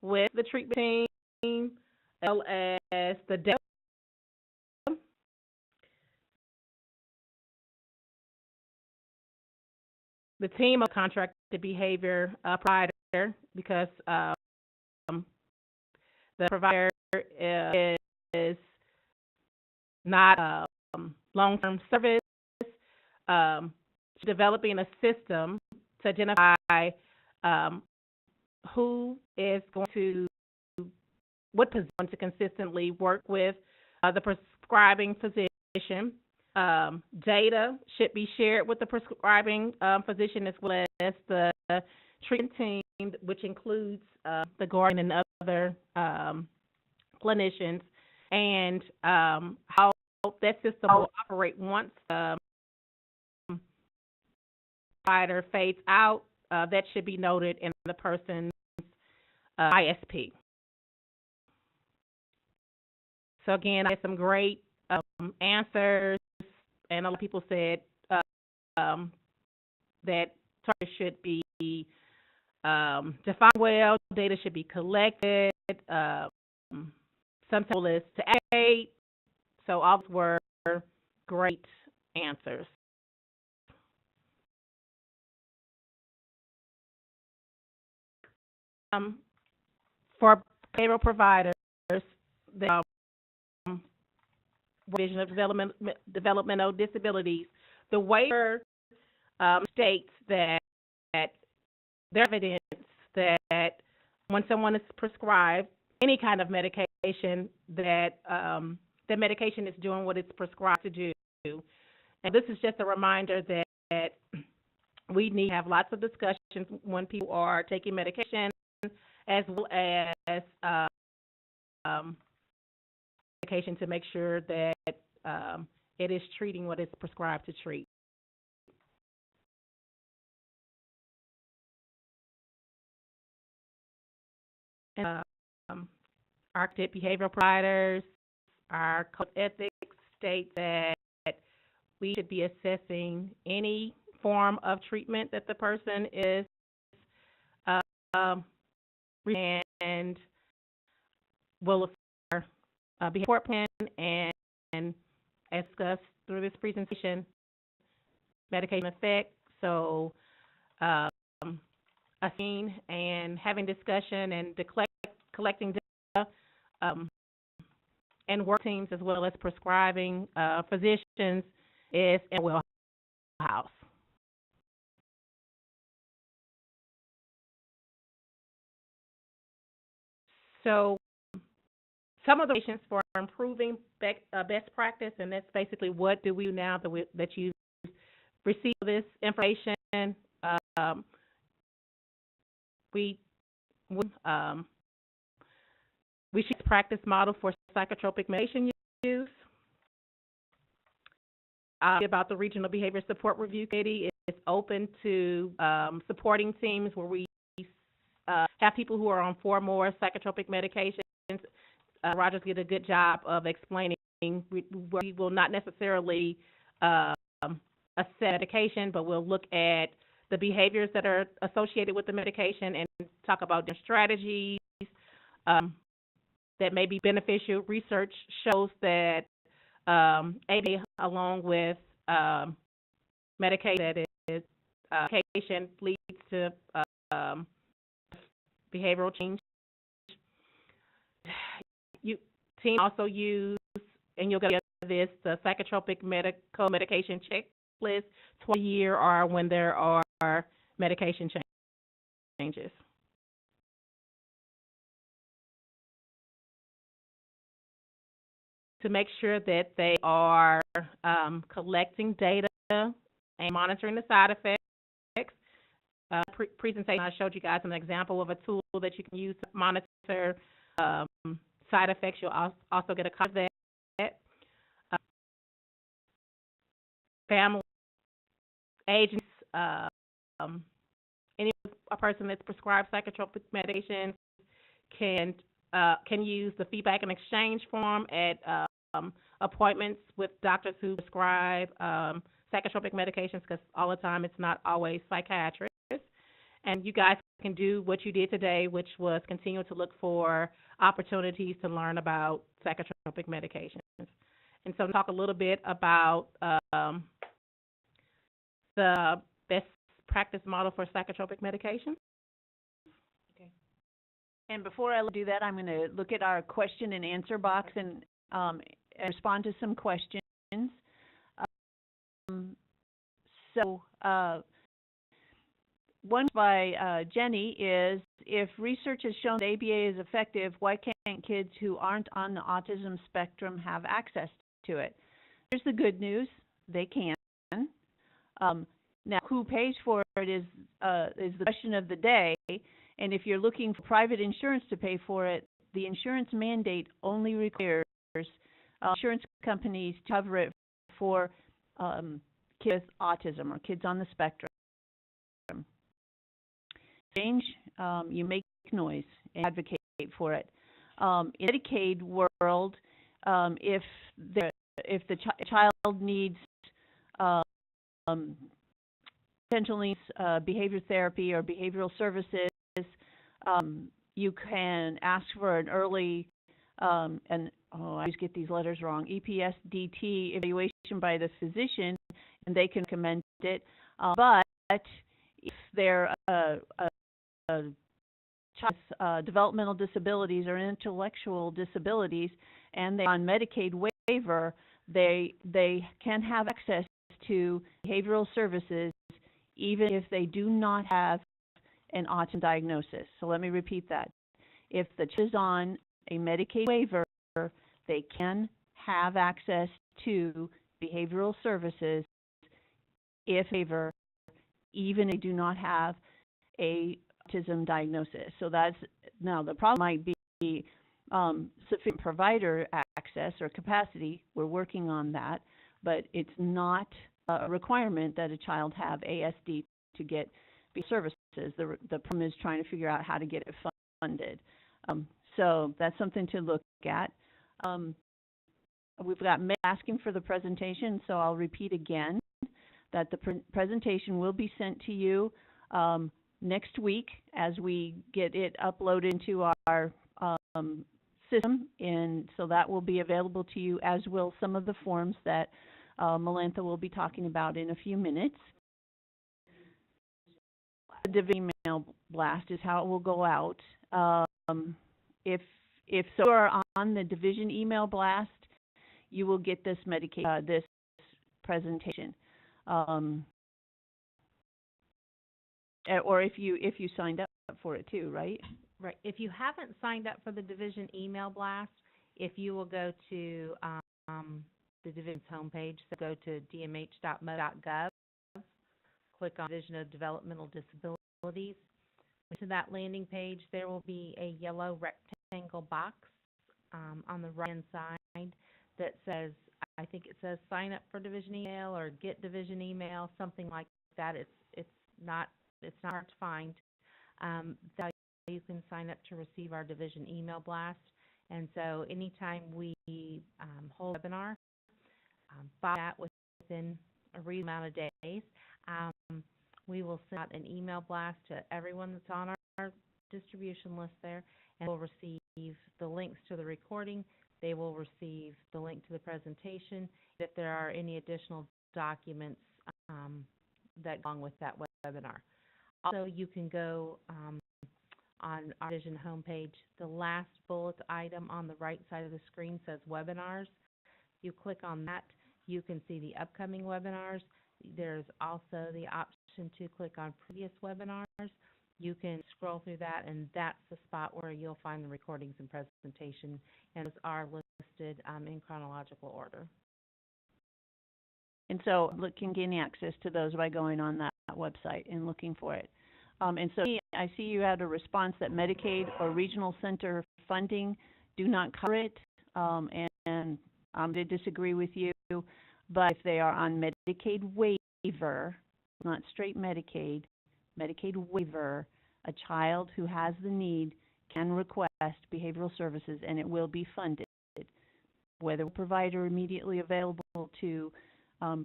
with the treatment team, as well as the data. The team of contracted behavior provider, because the provider is not long-term service, developing a system to identify who is going to, what position to consistently work with the prescribing physician. Data should be shared with the prescribing physician as well as the treatment team, which includes the guardian and other clinicians, and how that system will operate once the provider fades out. That should be noted in the person's ISP. So again, I had some great answers, and a lot of people said that targets should be defined well, data should be collected, some tool is to aid. So all those were great answers. For behavioral providers, the Division of Developmental Disabilities, the waiver states that there's evidence that when someone is prescribed any kind of medication, that the medication is doing what it's prescribed to do. And this is just a reminder that we need to have lots of discussions when people are taking medication, as well as medication, to make sure that it is treating what it's prescribed to treat. And, our behavioral providers, our code of ethics state that we should be assessing any form of treatment that the person is and will affect our behavior plan, and as discussed through this presentation, medication effect. So assessing and having discussion and collecting data, and work teams as well as prescribing physicians is in a wheelhouse. So some of the patients for improving best practice, and that's basically what do we do now that you've received this information. We should practice model for psychotropic medication use. About the Regional Behavior Support Review Committee, it's open to supporting teams where we have people who are on 4 or more psychotropic medications. Rogers did a good job of explaining where we will not necessarily assess medication, but we'll look at the behaviors that are associated with the medication and talk about different strategies that may be beneficial. Research shows that ABA, along with medication that is medication, leads to behavioral change. Team also use, and you'll get this, the psychotropic medication check list twice a year or when there are medication changes. To make sure that they are collecting data and monitoring the side effects. Presentation, I showed you guys an example of a tool that you can use to monitor side effects. You'll also get a copy of that. Family, agents, any a person that's prescribed psychotropic medication can use the feedback and exchange form at appointments with doctors who prescribe psychotropic medications, because all the time it's not always psychiatrists. And you guys can do what you did today, which was continue to look for opportunities to learn about psychotropic medications. And so talk a little bit about the best practice model for psychotropic medications. Okay. And before I do that, I'm going to look at our question and answer box and respond to some questions. One by Jenny is, if research has shown that ABA is effective, why can't kids who aren't on the autism spectrum have access to it? Here's the good news: they can. Now, who pays for it is the question of the day. And if you're looking for private insurance to pay for it, the insurance mandate only requires insurance companies to cover it for kids with autism or kids on the spectrum. Change, you make noise and advocate for it. In the Medicaid world, if the child needs potential needs behavior therapy or behavioral services, you can ask for an early I always get these letters wrong, EPSDT evaluation by the physician, and they can recommend it. But if they're child's developmental disabilities or intellectual disabilities and they're on Medicaid waiver, they can have access to behavioral services even if they do not have an autism diagnosis. So let me repeat that. If the child is on a Medicaid waiver, they can have access to behavioral services if waiver, even if they do not have a autism diagnosis. So that's, now the problem might be sufficient provider access or capacity. We're working on that, but it's not a requirement that a child have ASD to get services. The problem is trying to figure out how to get it funded. So that's something to look at. We've got Meg asking for the presentation, so I'll repeat again that the presentation will be sent to you next week as we get it uploaded into our system, and so that will be available to you, as will some of the forms that Melantha will be talking about in a few minutes. The division email blast is how it will go out. If so, you are on the division email blast, you will get this this presentation. Or if you signed up for it too, right? Right. If you haven't signed up for the division email blast, if you will go to the division's homepage, so go to dmh.mo.gov, click on Division of Developmental Disabilities. To that landing page, there will be a yellow rectangle box on the right-hand side that says, I think it says sign up for division email or get division email, something like that. It's not hard to find. That you can sign up to receive our division email blast. And so anytime we hold a webinar, by that within a reasonable amount of days, we will send out an email blast to everyone that's on our distribution list there, and will receive the links to the recording. They will receive the link to the presentation. If there are any additional documents that go along with that webinar. Also, you can go on our division homepage. The last bullet item on the right side of the screen says webinars. You click on that, you can see the upcoming webinars, There's also the option to click on previous webinars. You can scroll through that, and that's the spot where you'll find the recordings and presentation, and those are listed in chronological order. And so can gain access to those by going on that website and looking for it. And so I see you had a response that Medicaid or regional center funding do not cover it, and they disagree with you. But if they are on Medicaid waiver, not straight Medicaid, Medicaid waiver, a child who has the need can request behavioral services, and it will be funded. Whether a provider immediately available to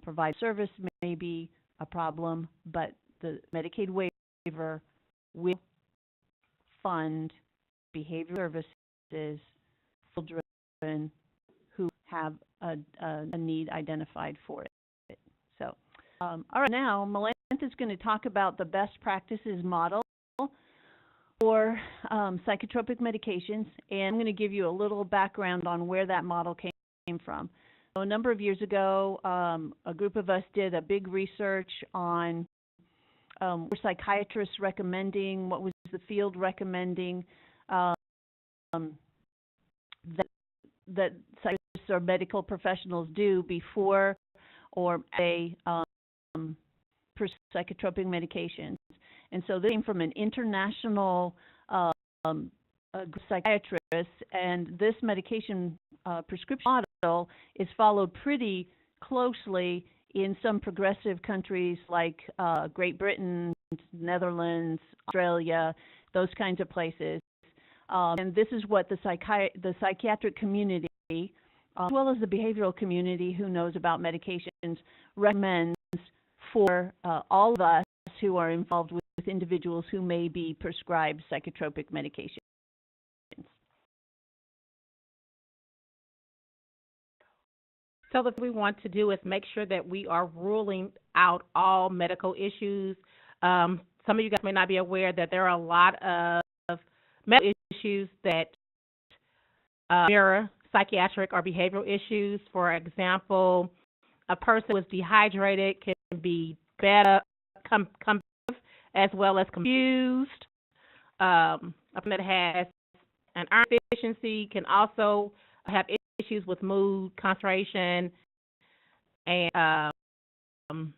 provide service may be a problem, but the Medicaid waiver will fund behavioral services for children who have a need identified for it. So, all right, now Melinda is going to talk about the best practices model for psychotropic medications, and I'm going to give you a little background on where that model came from. So a number of years ago, a group of us did a big research on were psychiatrists recommending, what was the field recommending that psychiatrists or medical professionals do before or they psychotropic medications. And so they came from an international psychiatrist, and this medication prescription model is followed pretty closely in some progressive countries like Great Britain, Netherlands, Australia, those kinds of places. And this is what the psychiatric community, as well as the behavioral community who knows about medications, recommends for all of us who are involved with individuals who may be prescribed psychotropic medication. So what we want to do is make sure that we are ruling out all medical issues. Some of you guys may not be aware that there are a lot of medical issues that mirror psychiatric or behavioral issues. For example, a person who is dehydrated can be better, as well as confused. A person that has an iron deficiency can also have issues with mood, concentration, and some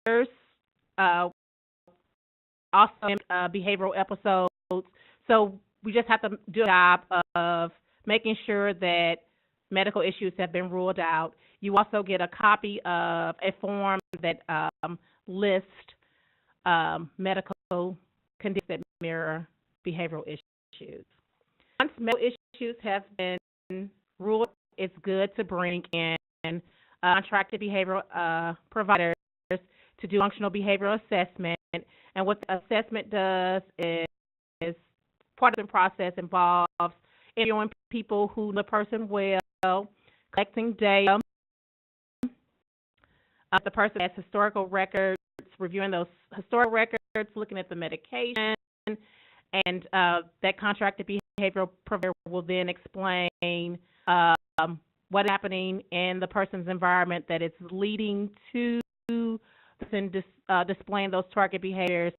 measures also behavioral episodes. So we just have to do a job of making sure that medical issues have been ruled out. You also get a copy of a form that lists medical conditions that mirror behavioral issues. Once medical issues have been ruled, it's good to bring in contracted behavioral providers to do functional behavioral assessment. And what the assessment does is part of the process involves interviewing people who know the person well, collecting data. The person has historical records, reviewing those historical records, looking at the medication, and that contracted behavioral provider will then explain what's happening in the person's environment that is leading to the person displaying those target behaviors,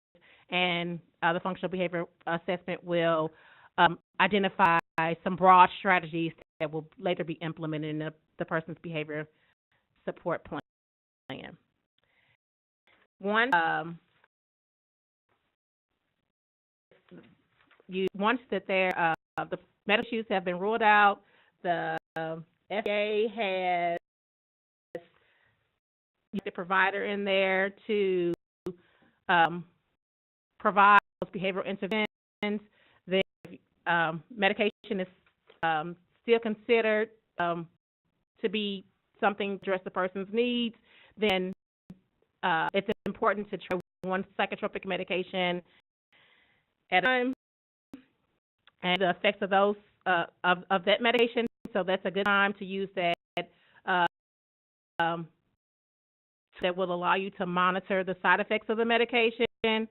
and the functional behavior assessment will identify some broad strategies that will later be implemented in the person's behavior support plan. Once that the medical issues have been ruled out, the FDA has the provider in there to provide those behavioral interventions. The medication is still considered to be something to address the person's needs, then it's important to try one psychotropic medication at a time and the effects of those of that medication. So that's a good time to use that that will allow you to monitor the side effects of the medication,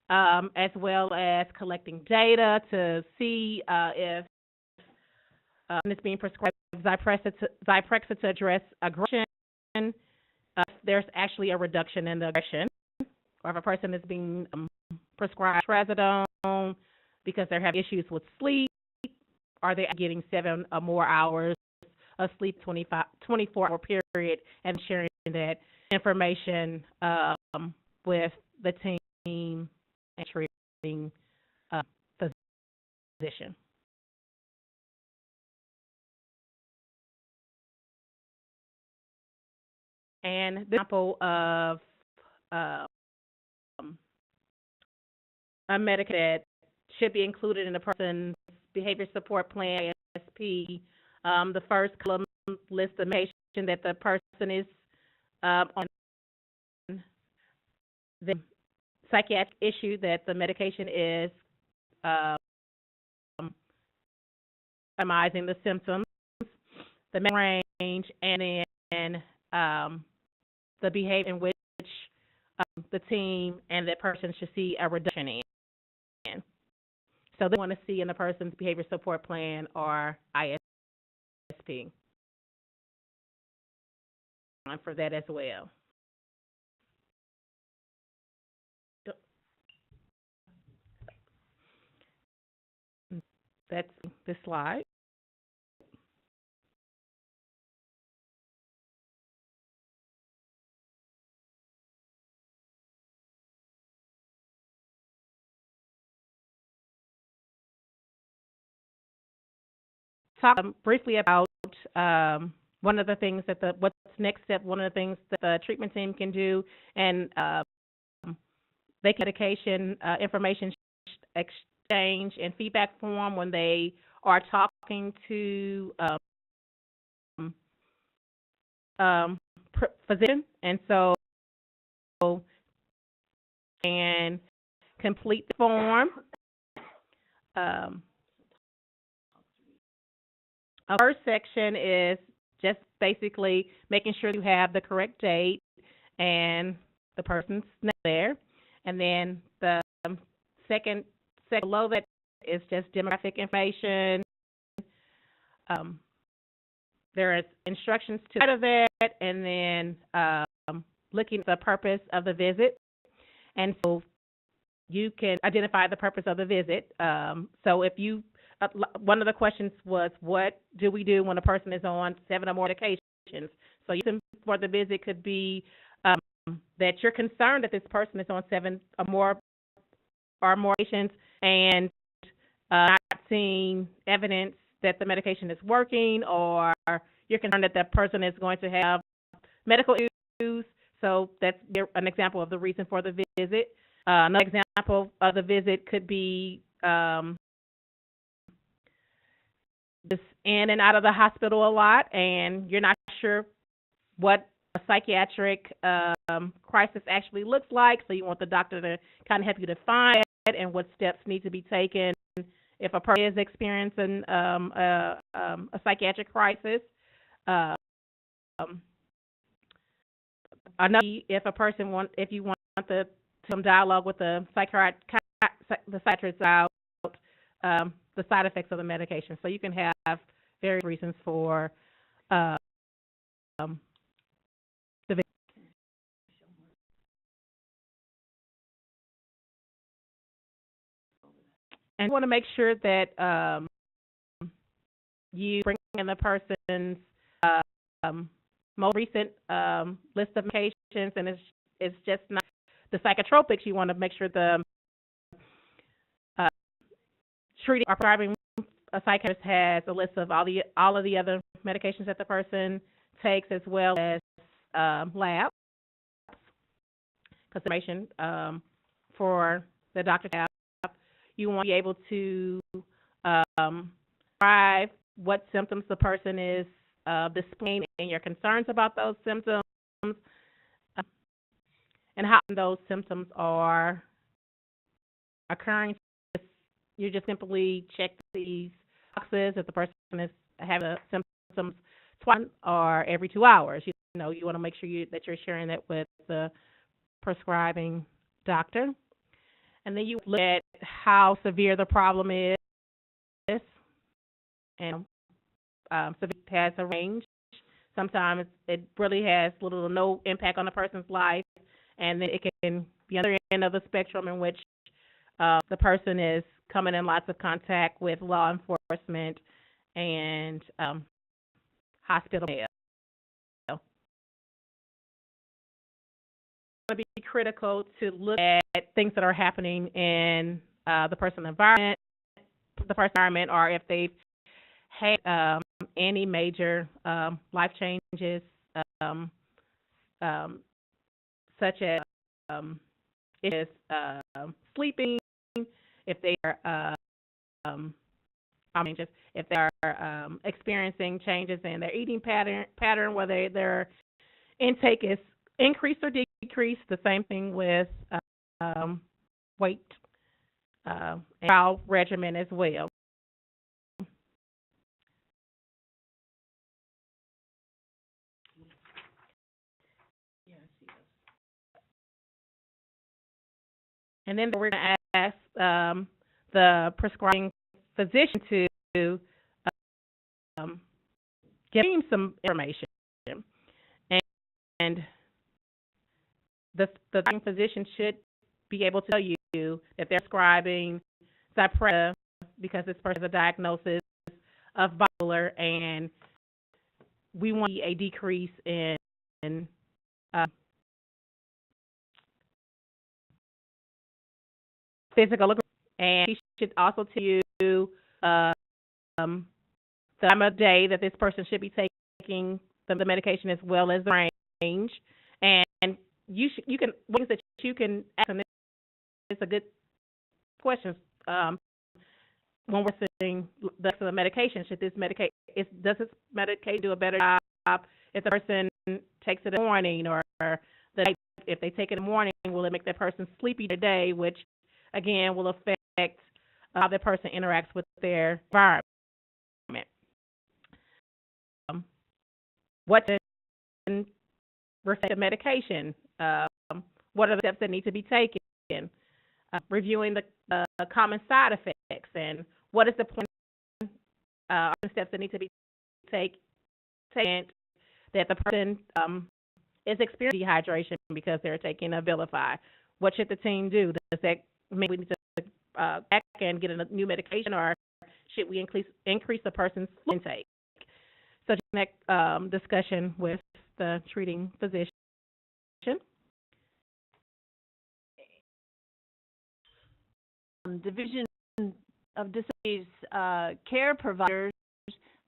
as well as collecting data to see if is being prescribed Zyprexa to address aggression, there's actually a reduction in the aggression. Or if a person is being prescribed trazodone because they're having issues with sleep, are they getting 7 or more hours of sleep, 24-hour period, and sharing that information with the team and treating physician. And the example of a medication that should be included in a person's behavior support plan, ASP. The first column lists the medication that the person is on, the psychiatric issue that the medication is minimizing the symptoms, the range, and then the behavior in which the team and that person should see a reduction in. So they want to see in the person's behavior support plan or ISP. For that as well. That's this slide. Talk briefly about one of the things that what's next step. One of the things that the treatment team can do, and they can medication information exchange and feedback form when they are talking to physician, and so and complete the form. Our first section is just basically making sure you have the correct date and the person's name there. And then the second section below that is just demographic information. There is instructions to the side of that, and then looking at the purpose of the visit. And so you can identify the purpose of the visit. So if you one of the questions was, what do we do when a person is on 7 or more medications? So you for the visit could be that you're concerned that this person is on 7 or more medications and not seeing evidence that the medication is working, or you're concerned that that person is going to have medical issues. So that's an example of the reason for the visit. Another example of the visit could be just in and out of the hospital a lot, and you're not sure what a psychiatric crisis actually looks like, so you want the doctor to kind of help you define it and what steps need to be taken if a person is experiencing a psychiatric crisis. Another, if you want some dialogue with the psychiatrist about the side effects of the medication. So you can have various reasons for the visit. And you want to make sure that you bring in the person's most recent list of medications, and it's just not the psychotropics. You want to make sure the treating or prescribing a psychiatrist has a list of all of the other medications that the person takes, as well as labs, consideration for the doctor to have. You want to be able to describe what symptoms the person is displaying and your concerns about those symptoms, and how those symptoms are occurring. You just simply check these boxes if the person is having the symptoms twice or every 2 hours. You want to make sure that you're sharing that with the prescribing doctor. And then you look at how severe the problem is and severe has a range. Sometimes it really has little or no impact on a person's life, and then it can be on the other end of the spectrum in which the person is coming in lots of contact with law enforcement and hospital care. It's going to be critical to look at things that are happening in the person's environment, or if they've had any major life changes, such as sleeping, if they are if they are experiencing changes in their eating pattern, whether their intake is increased or decreased. The same thing with weight and trial regimen as well. And then we're going to ask the prescribing physician to give him some information. And the physician should be able to tell you that they're prescribing Zyprexa because this person has a diagnosis of bipolar, and we want a decrease in physical, and he should also tell you the time of day that this person should be taking the medication, as well as the range. And you can ways that you can ask, and it's a good question when we're saying the medication. Should this does this medication do a better job if the person takes it in the morning, or the night? If they take it in the morning, will it make that person sleepy today, which again will affect how the person interacts with their environment. What can reflect the medication? What are the steps that need to be taken? Reviewing the common side effects, and what is the point steps that need to be taken that the person is experiencing dehydration because they're taking Abilify. What should the team do? Does that mean we need to back and get a new medication, or should we increase the person's intake? So next discussion with the treating physician. Division of Disabilities care providers,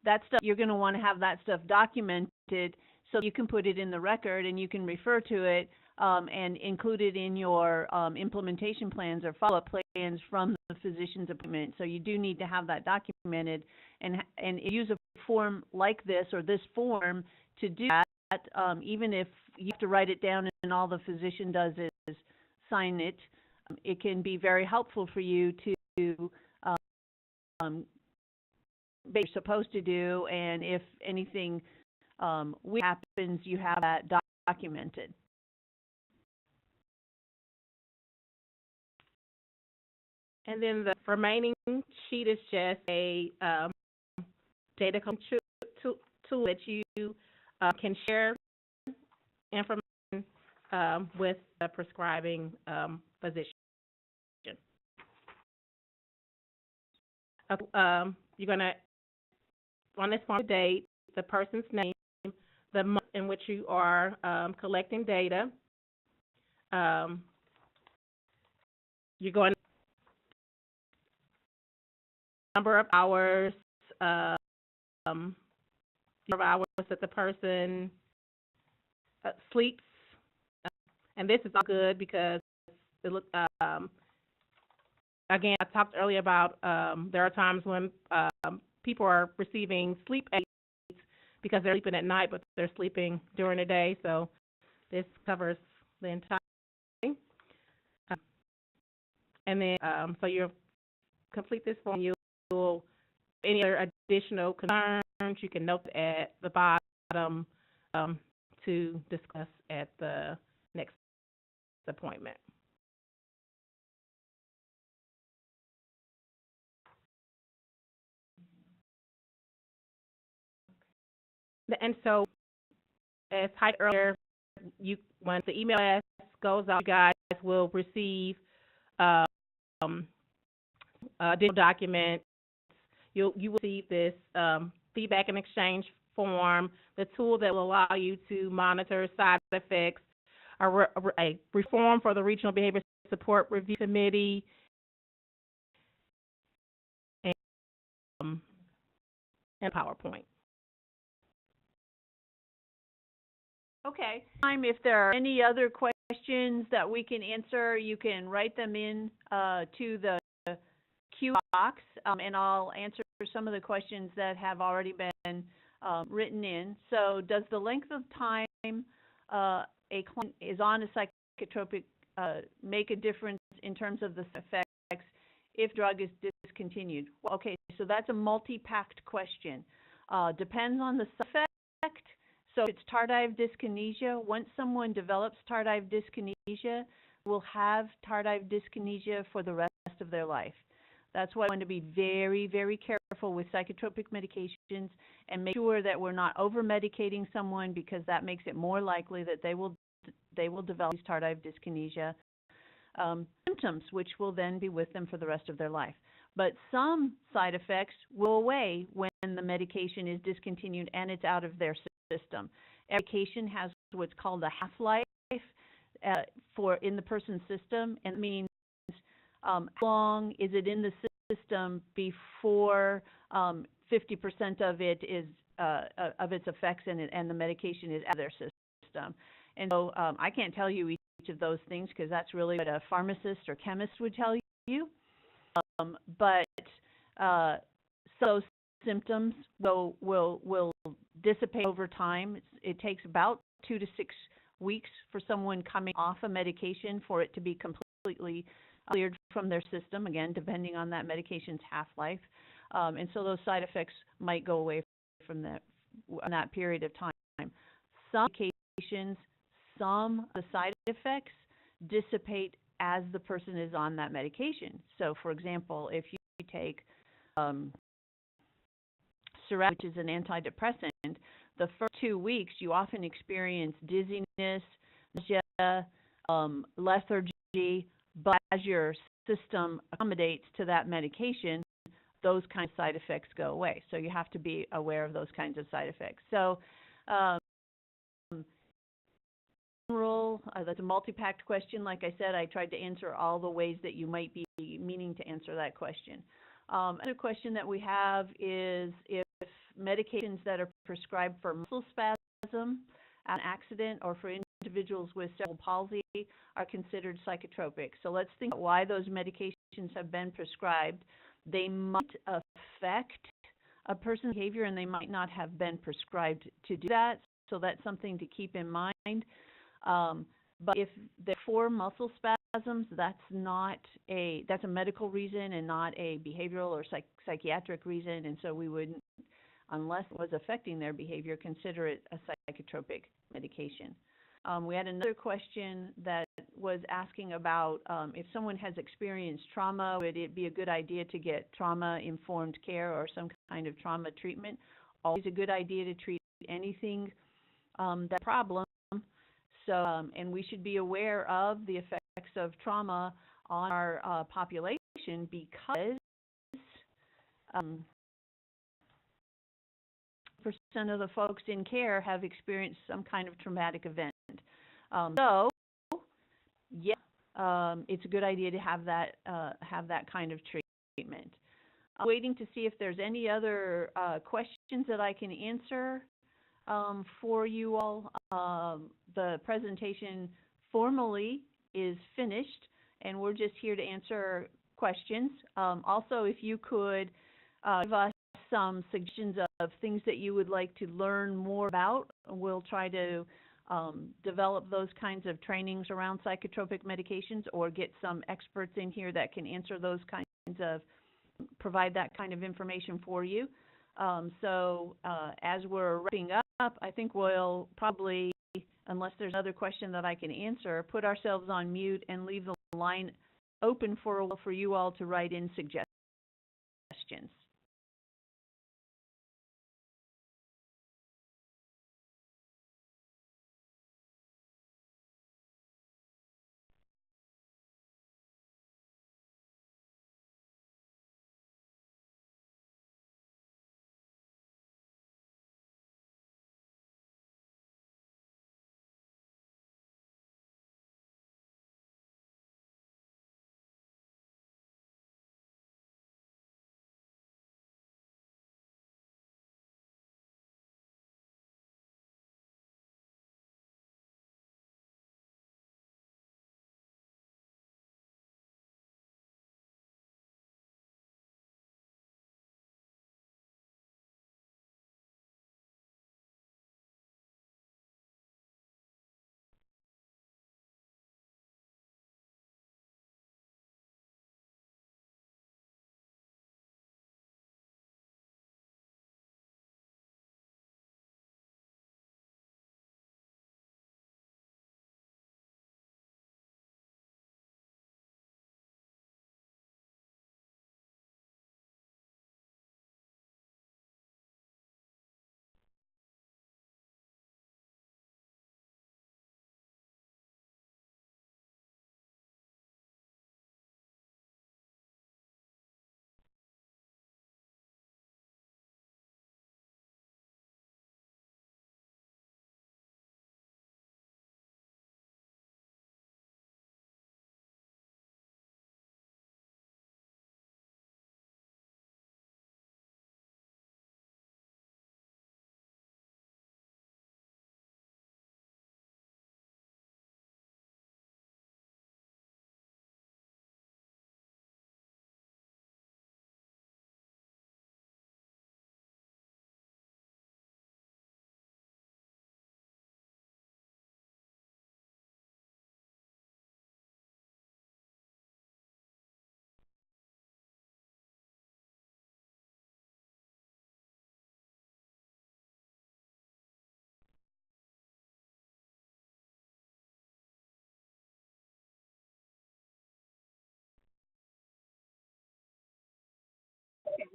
that stuff, you're going to want to have that stuff documented so you can put it in the record and you can refer to it and include it in your implementation plans or follow-up plans from the physician's appointment. So you do need to have that documented, and use a form like this or this form to do that, even if you have to write it down and all the physician does is sign it. It can be very helpful for you to what you're supposed to do, and if anything weird happens, you have that documented. And then the remaining sheet is just a data tool that you can share information with the prescribing physician. You're going to, on this form, date, the person's name, the month in which you are collecting data. You're going to number of hours, that the person sleeps, and this is all good because it looks. Again, I talked earlier about there are times when people are receiving sleep aids because they're sleeping at night, but they're sleeping during the day. So this covers the entire thing. And then, so you complete this form. You'll any other additional concerns you can note at the bottom to discuss at the next appointment. And so, as highlighted earlier, when the email blast goes out, you guys will receive digital documents. You will receive this feedback and exchange form, the tool that will allow you to monitor side effects, a reform for the Regional Behavior Support Review Committee, and PowerPoint. Okay. If there are any other questions that we can answer, you can write them in to the Q box, and I'll answer some of the questions that have already been written in. So, does the length of time a client is on a psychotropic make a difference in terms of the effects if drug is discontinued? Okay, so that's a multi-packed question. Depends on the side effect. So if it's tardive dyskinesia, once someone develops tardive dyskinesia, will have tardive dyskinesia for the rest of their life. That's why I want to be very, very careful with psychotropic medications and make sure that we're not over-medicating someone, because that makes it more likely that they will develop these tardive dyskinesia symptoms, which will then be with them for the rest of their life. But some side effects will go away when the medication is discontinued and it's out of their system. Medication has what's called a half-life in the person's system, and it means how long is it in the system before 50% of it is of its effects and the medication is out of their system. And so I can't tell you each of those things, because that's really what a pharmacist or chemist would tell you. But so symptoms will dissipate over time. It takes about 2 to 6 weeks for someone coming off a medication for it to be completely cleared from their system, again, depending on that medication's half-life. And so those side effects might go away from that period of time. Some medications, some of the side effects dissipate as the person is on that medication. So, for example, if you take Seroquel, which is an antidepressant, the first 2 weeks you often experience dizziness, nausea, lethargy, but as your system accommodates to that medication, those kinds of side effects go away. So you have to be aware of those kinds of side effects. So that's a multi-packed question. Like I said, I tried to answer all the ways that you might be meaning to answer that question. Another question that we have is if medications that are prescribed for muscle spasm, an accident, or for individuals with cerebral palsy are considered psychotropic. So let's think about why those medications have been prescribed. They might affect a person's behavior, and they might not have been prescribed to do that. So that's something to keep in mind. But if they're for muscle spasms, that's a medical reason and not a behavioral or psychiatric reason, and so we wouldn't, unless it was affecting their behavior, consider it a psychotropic medication. We had another question that was asking about if someone has experienced trauma, would it be a good idea to get trauma-informed care or some kind of trauma treatment? Always a good idea to treat anything that's a problem. So, and we should be aware of the effects of trauma on our population, because percent of the folks in care have experienced some kind of traumatic event. So, yeah, it's a good idea to have that kind of treatment. I'm waiting to see if there's any other questions that I can answer for you all. The presentation formally is finished, and we're just here to answer questions. Also, if you could give us some suggestions of things that you would like to learn more about, we'll try to develop those kinds of trainings around psychotropic medications, or get some experts in here that can answer those kinds of, provide that kind of information for you. So as we're wrapping up, I think we'll probably, unless there's another question that I can answer, put ourselves on mute and leave the line open for you all to write in suggestions.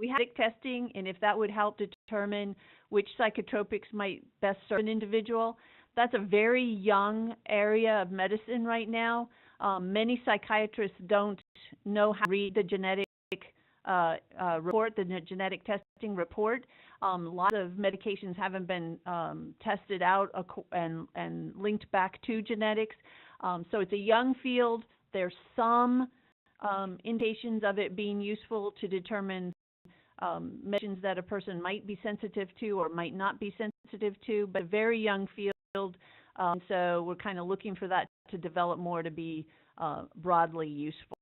we have testing, and if that would help determine which psychotropics might best serve an individual. That's a very young area of medicine right now. Many psychiatrists don't know how to read the genetic report, the genetic testing report. Lots of medications haven't been tested out and linked back to genetics. So it's a young field. There's some indications of it being useful to determine medications that a person might be sensitive to or might not be sensitive to, but a very young field. So we're kind of looking for that to develop more to be broadly useful.